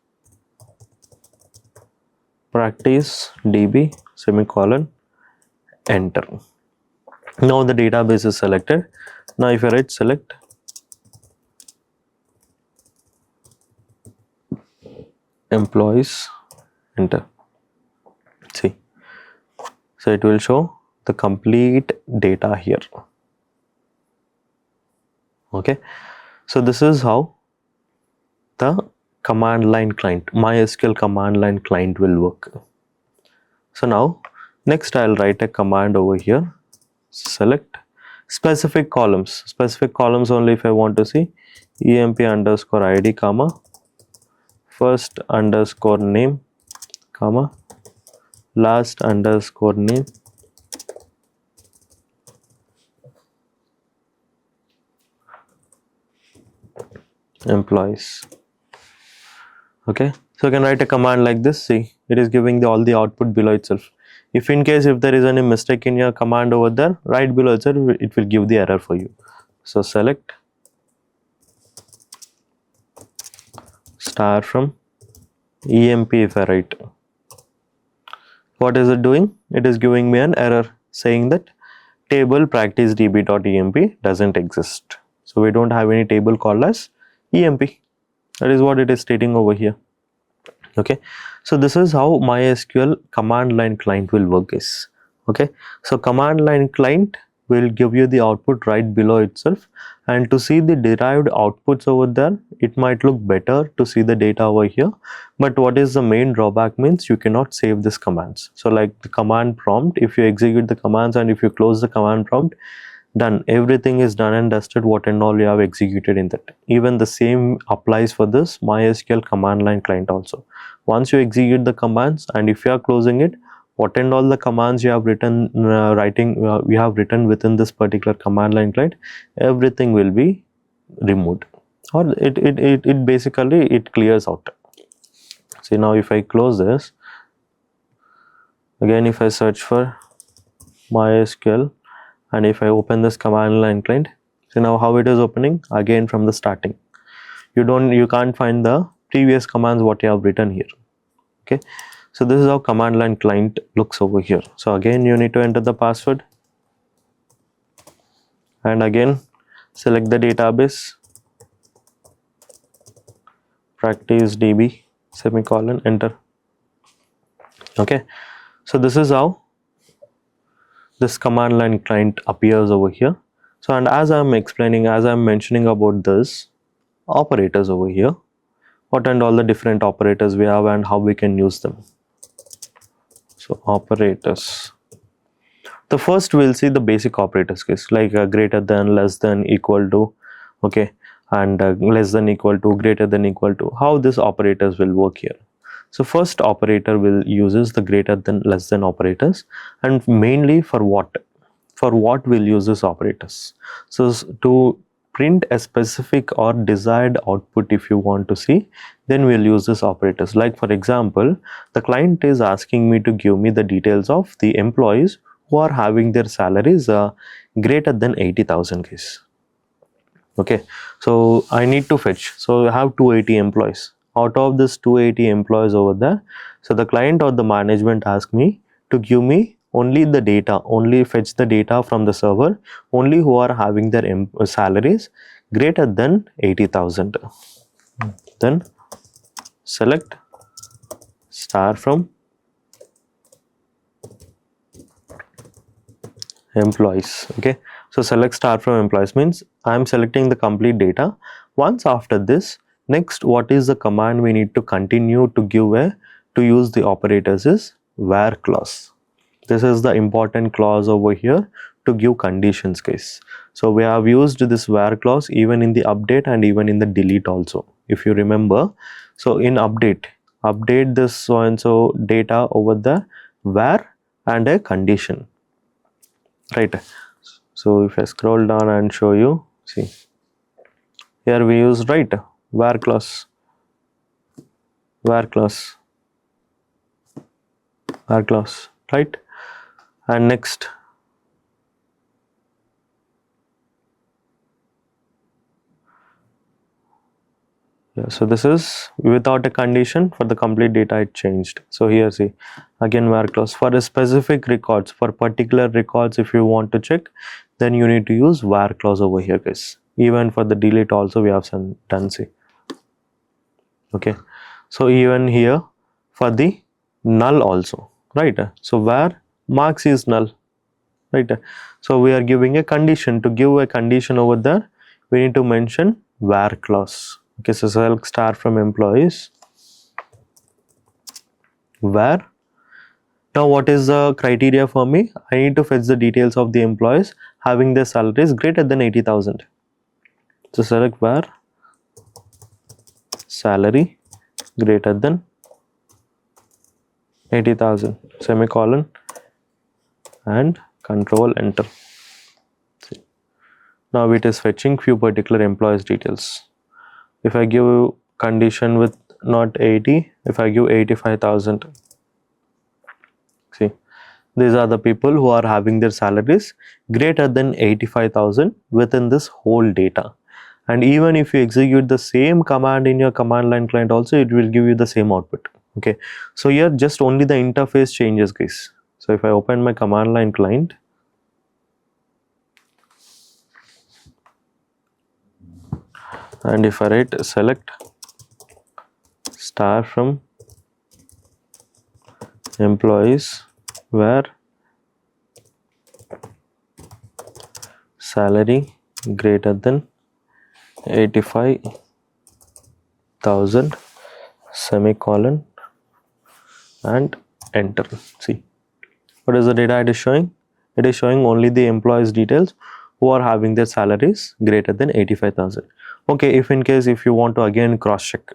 practice db semicolon enter. Now the database is selected. Now if I write select employees enter, see, so it will show the complete data here. Okay, so this is how the command line client, MySQL command line client will work. So now next I'll write a command over here, select specific columns only if I want to see, emp underscore id comma first underscore name comma last underscore name employees. Okay, so you can write a command like this. See, it is giving all the output below itself. If in case if there is any mistake in your command over there, right below itself it will give the error for you. So select star from emp. If I write, what is it doing? It is giving me an error saying that table practice db.emp doesn't exist. So we don't have any table called as emp. That is what it is stating over here. Okay, so this is how MySQL command line client will work, guys. Okay, so command line client will give you the output right below itself, and to see the derived outputs over there, it might look better to see the data over here. But what is the main drawback means you cannot save this commands. So like the command prompt, if you execute the commands and if you close the command prompt, done, everything is done and dusted, what and all you have executed in that. Even the same applies for this MySQL command line client also. Once you execute the commands and if you are closing it, what and all the commands you have written we have written within this particular command line client, everything will be removed, or it basically it clears out. See, now if I close this again, if I search for MySQL and if I open this command line client, see now how it is opening again from the starting. You can't find the previous commands what you have written here. Okay, so this is how command line client looks over here. So again you need to enter the password and again select the database, practice db semicolon enter. Okay, so this is how this command line client appears over here. So, and as I'm explaining, as I'm mentioning about this operators over here, what and all the different operators we have and how we can use them. So operators, the first we'll see the basic operators case, like greater than, less than, equal to, okay, and less than, equal to, greater than, equal to, how these operators will work here. So first operator will uses the greater than, less than operators, and mainly for what? For what we'll use this operators? So to print a specific or desired output if you want to see, then we'll use this operators. Like for example, the client is asking me to give me the details of the employees who are having their salaries greater than 80,000 guys. Okay, so I need to fetch. So I have 280 employees. Out of this 280 employees over there, so the client or the management asked me to give me only the data, only fetch the data from the server, only who are having their salaries greater than 80,000. Then select star from employees. Okay, so select star from employees means I am selecting the complete data. Once after this, next what is the command we need to continue to give to use the operators is where clause. This is the important clause over here to give conditions guys. So we have used this where clause even in the update and even in the delete also, if you remember. So in update this so and so data over the where and a condition, right? So if I scroll down and show you, see here we use right where clause, right? And next so this is without a condition. For the complete data it changed. So here see again where clause for a specific records, for particular records if you want to check, then you need to use where clause over here guys. Even for the delete also we have some done, see. Okay, so even here for the null also, right? So where marks is null, right? So we are giving a condition. To give a condition over there, we need to mention where clause. Okay, so select star from employees where. Now what is the criteria for me? I need to fetch the details of the employees having their salaries greater than 80,000. So select where salary greater than 80,000 semicolon and control enter. See. Now it is fetching few particular employees details. If I give condition with not 80, if I give 85,000, see, these are the people who are having their salaries greater than 85,000 within this whole data. And even if you execute the same command in your command line client also, it will give you the same output. Okay, so here just only the interface changes guys. So if I open my command line client, and if I write select star from employees where salary greater than 85,000 semicolon and enter. See what is the data it is showing? It is showing only the employees details who are having their salaries greater than 85,000. Okay, if in case if you want to again cross check,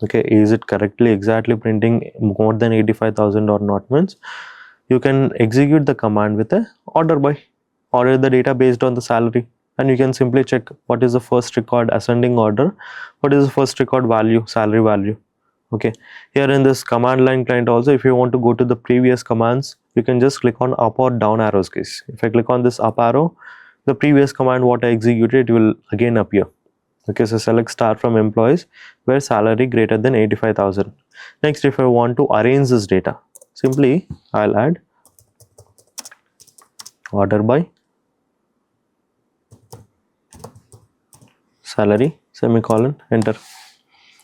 okay, is it correctly exactly printing more than 85,000 or not, means you can execute the command with a order by, order the data based on the salary, and you can simply check what is the first record ascending order, what is the first record value, salary value. Okay, here in this command line client also, if you want to go to the previous commands, you can just click on up or down arrows case. If I click on this up arrow, the previous command what I executed, it will again appear. Okay, so select star from employees where salary greater than 85,000. Next, if I want to arrange this data, simply I'll add order by salary semicolon enter.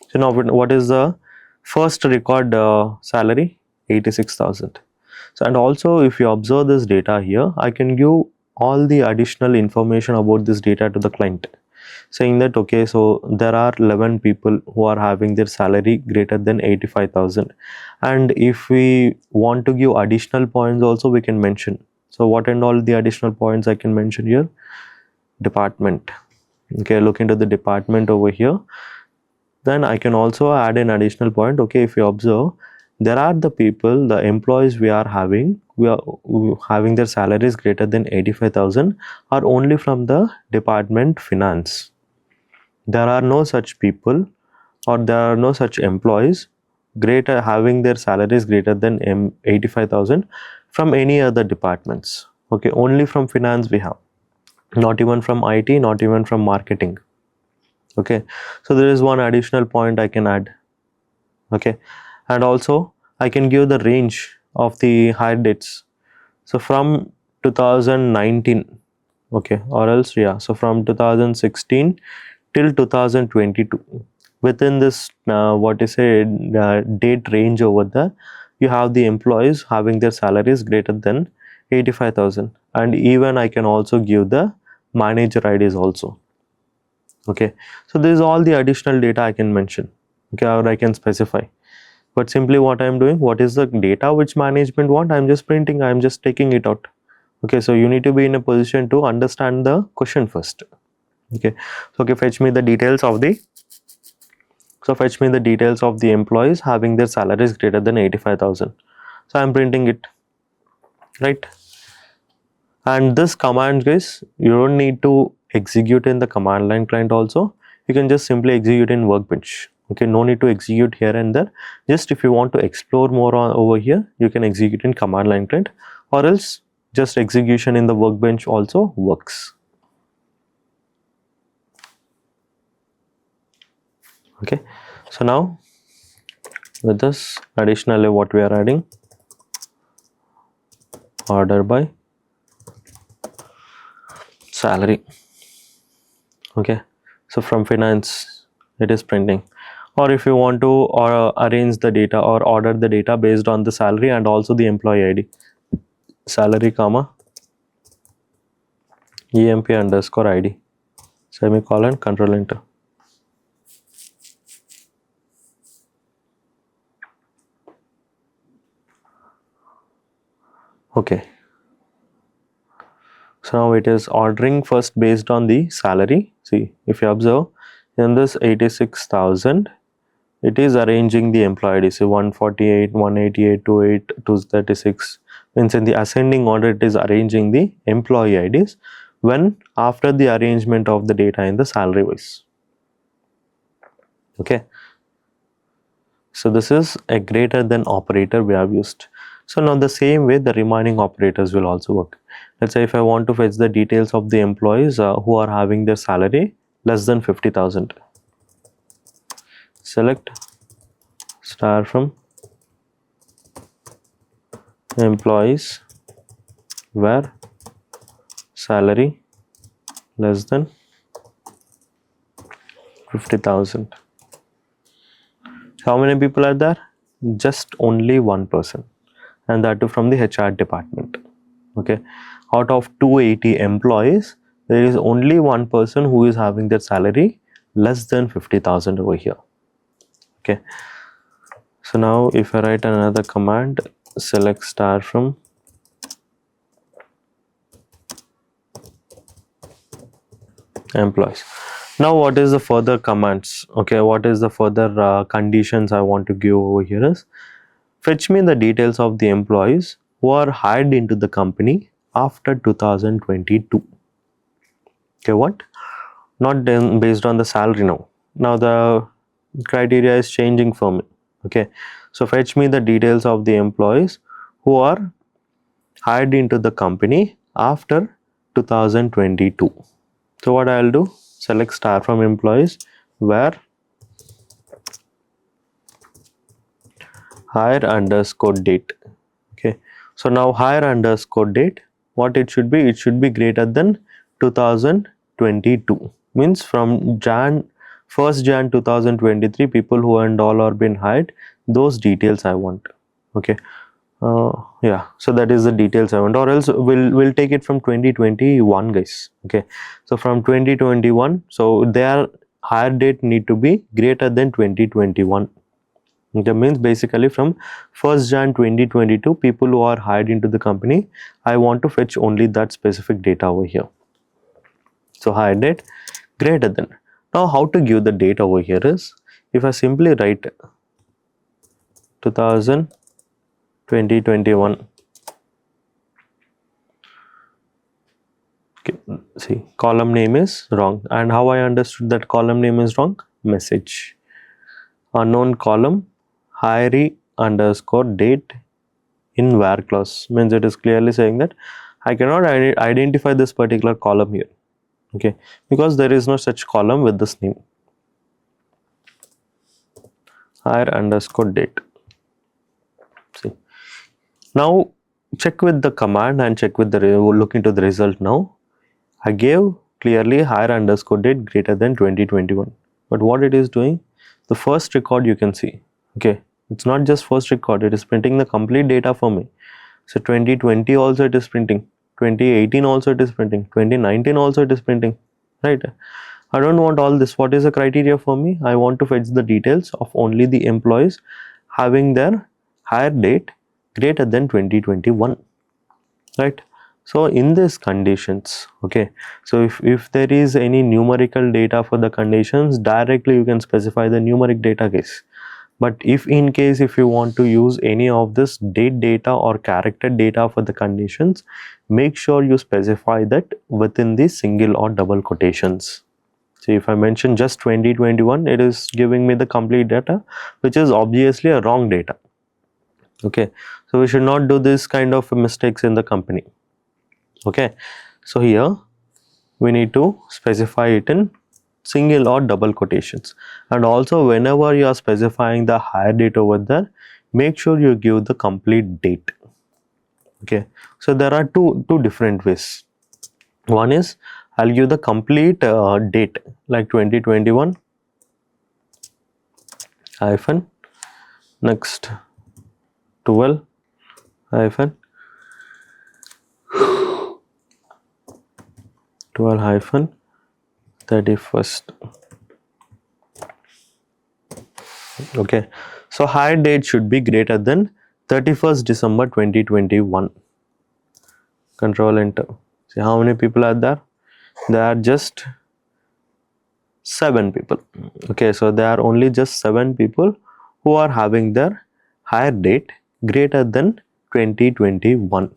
So now what is the first record salary? 86,000. So and also if you observe this data here, I can give all the additional information about this data to the client, saying that okay, so there are 11 people who are having their salary greater than 85,000, and if we want to give additional points also we can mention. So what and all the additional points I can mention here? Department. Okay, look into the department over here. Then I can also add an additional point. Okay, if you observe, there are the people, the employees we are having their salaries greater than 85,000 are only from the department finance. there are no such people or there are no such employees having their salaries greater than 85,000 from any other departments. Okay, only from finance we have, not even from IT, not even from marketing. Okay, so there is one additional point I can add. Okay, and also I can give the range of the hire dates. So from 2019, okay, or else yeah, so from 2016 till 2022, within this date range over there, you have the employees having their salaries greater than 85,000, and even I can also give the manager IDs also. Okay, so this is all the additional data I can mention, okay, or I can specify. But simply what I'm doing, what is the data which management want, I'm just printing, I'm just taking it out. Okay, so you need to be in a position to understand the question first. Okay, so okay, fetch me the details of the employees having their salaries greater than 85,000. So I'm printing it, right? And this command, guys, you don't need to execute in the command line client also. You can just simply execute in Workbench. Okay, no need to execute here and there. Just if you want to explore more over here, you can execute in command line client, or else just execution in the Workbench also works. Okay, so now with this, additionally what we are adding, order by salary. Okay, so from finance it is printing, or if you want to arrange the data or order the data based on the salary and also the employee ID, salary comma emp underscore id semicolon, control enter. Okay, so now it is ordering first based on the salary. See, if you observe in this 86,000, it is arranging the employee ID. So 148, 188, 28, 236, means in the ascending order it is arranging the employee IDs when after the arrangement of the data in the salary wise. Okay, so this is a greater than operator we have used. So now the same way the remaining operators will also work. Let's say if I want to fetch the details of the employees who are having their salary less than 50,000, select star from employees where salary less than 50,000. How many people are there? Just only one person, and that too from the HR department. Okay, out of 280 employees, there is only one person who is having their salary less than 50,000 over here. Okay, so now if I write another command, select star from employees. Now what is the further commands? Okay, what is the further conditions I want to give over here is, fetch me the details of the employees who are hired into the company after 2022. Okay, what? Not based on the salary now. Now the criteria is changing for me. Okay, so fetch me the details of the employees who are hired into the company after 2022. So what I'll do, select star from employees where hire underscore date. Okay, so now hire underscore date, what it should be? It should be greater than 2022. Means from 1st Jan 2023, people who and all are been hired, those details I want. Okay, yeah, so that is the details I want, or else we'll take it from 2021, guys. Okay, so from 2021, so their hire date need to be greater than 2021. That means basically from 1st Jan 2022, people who are hired into the company, I want to fetch only that specific data over here. So hire date greater than. Now how to give the date over here is, if I simply write 2021, Okay, see, column name is wrong. And how I understood that column name is wrong? Message. Unknown column, hiree underscore date in where clause, means it is clearly saying that I cannot identify this particular column here. Okay, because there is no such column with this name. Hire underscore date. See, now check with the command and check with the look into the result. Now I gave clearly hire underscore date greater than 2021, but what it is doing, the first record you can see, okay, it's not just first record, it is printing the complete data for me. So 2020 also it is printing, 2018 also it is printing, 2019 also it is printing, right? I don't want all this. What is the criteria for me? I want to fetch the details of only the employees having their hire date greater than 2021, right? So in these conditions, okay, so if there is any numerical data for the conditions, directly you can specify the numeric data case. But if in case if you want to use any of this date data or character data for the conditions, make sure you specify that within the single or double quotations. See, if I mention just 2021, it is giving me the complete data, which is obviously a wrong data. Okay, so we should not do this kind of mistakes in the company. Okay, so here we need to specify it in single or double quotations, and also whenever you are specifying the hire date over there, make sure you give the complete date. Okay, so there are two different ways. One is I'll give the complete date like 2021 hyphen next 12 hyphen 12 hyphen 31st. Okay, so hire date should be greater than 31st December 2021. Control enter. See how many people are there? There are just 7 people. Okay, so there are only just 7 people who are having their hire date greater than 2021.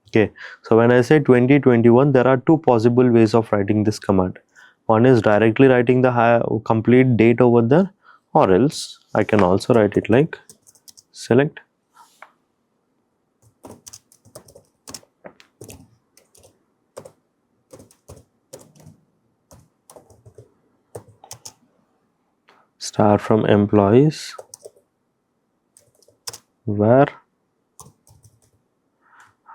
Okay, so when I say 2021, there are 2 possible ways of writing this command. One is directly writing the complete date over there, or else I can also write it like select star from employees where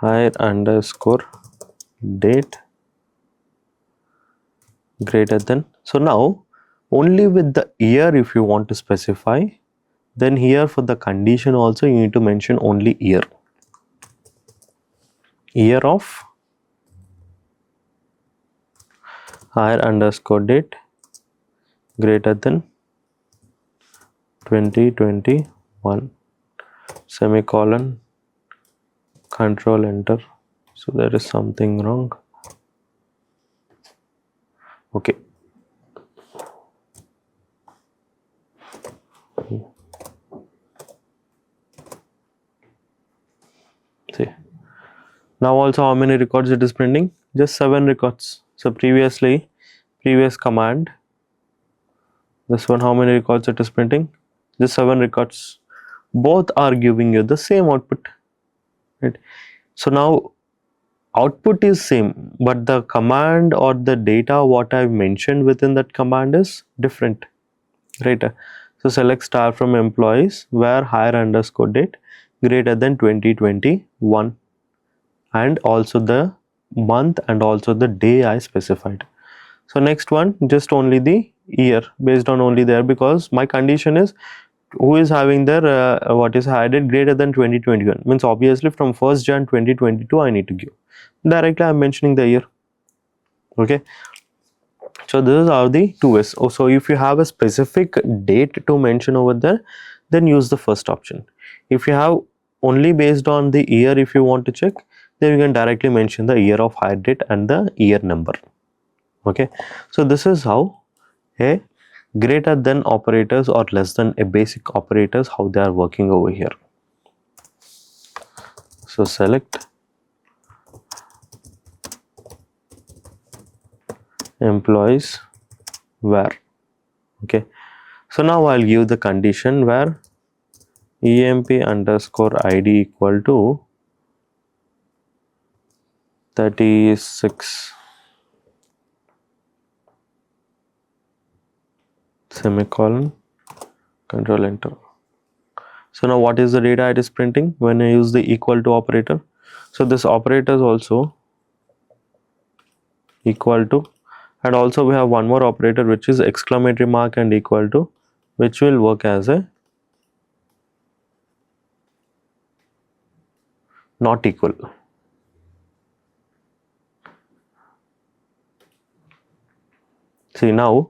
hire underscore date greater than. So now only with the year if you want to specify, then here for the condition also you need to mention only year of hire underscore date greater than 2021 semicolon, control enter. So there is something wrong. Okay, see, now also how many records it is printing? Just 7 records. So previous command, this one, how many records it is printing? Just 7 records. Both are giving you the same output, right? So now output is same, but the command or the data what I've mentioned within that command is different, right? So select star from employees where hire underscore date greater than 2021 and also the month and also the day I specified. So next one, just only the year, based on only there, because my condition is who is having their what is hire date greater than 2021, means obviously from 1st Jan 2022 I need to give. Directly I am mentioning the year. Okay, so these are the 2 ways. So if you have a specific date to mention over there, then use the first option. If you have only based on the year, if you want to check, then you can directly mention the year of hire date and the year number. Okay, so this is how a greater than operators or less than a basic operators, how they are working over here. So select employees where. Okay, so now I'll give the condition where emp underscore id equal to 36 semicolon, control enter. So now what is the data it is printing when I use the equal to operator? So this operator is also equal to, and also we have one more operator which is exclamatory mark and equal to, which will work as a not equal. See, now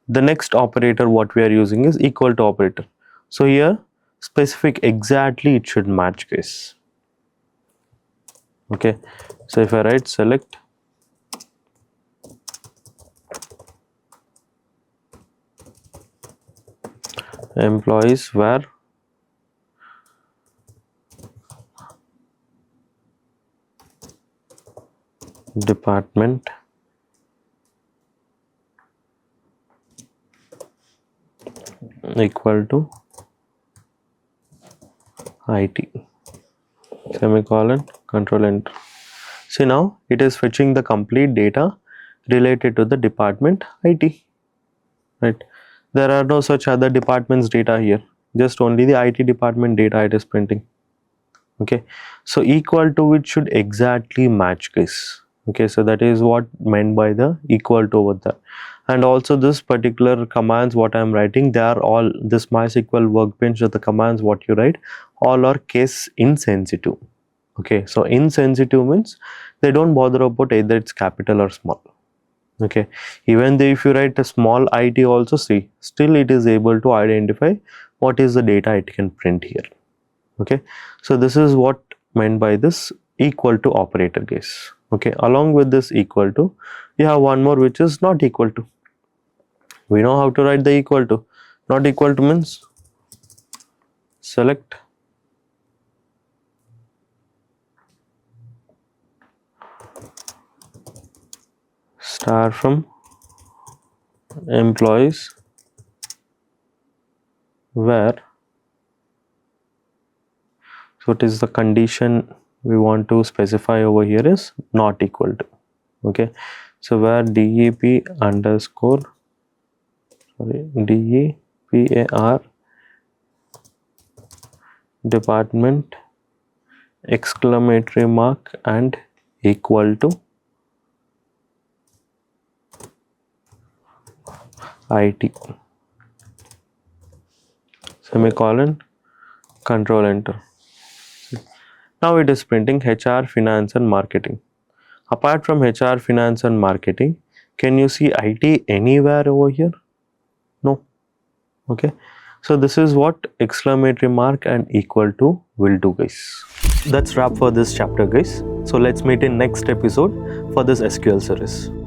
the next operator what we are using is equal to operator. So here specific exactly it should match case. Okay, so if I write select employees where department equal to IT semicolon, control enter. See, now it is fetching the complete data related to the department IT, right? There are no such other departments data here, just only the IT department data it is printing. Okay, so equal to which should exactly match case. Okay, so that is what meant by the equal to over there. And also this particular commands what I am writing, they are all this MySQL workbench, the commands what you write all are case insensitive. Okay, so insensitive means they don't bother about either it's capital or small. Okay, even though if you write a small IT also, see, still it is able to identify what is the data it can print here. Okay, so this is what meant by this equal to operator case. Okay, along with this equal to, you have one more which is not equal to. We know how to write the equal to. Not equal to means select star from employees where, so it is the condition we want to specify over here is not equal to. Okay, so where DEP underscore DEPAR department exclamatory mark and equal to IT semicolon, control enter. Now it is printing HR, finance and marketing. Apart from HR, finance and marketing, can you see IT anywhere over here? No. Okay, so this is what exclamatory mark and equal to will do, guys. That's wrap for this chapter, guys. So let's meet in next episode for this SQL series.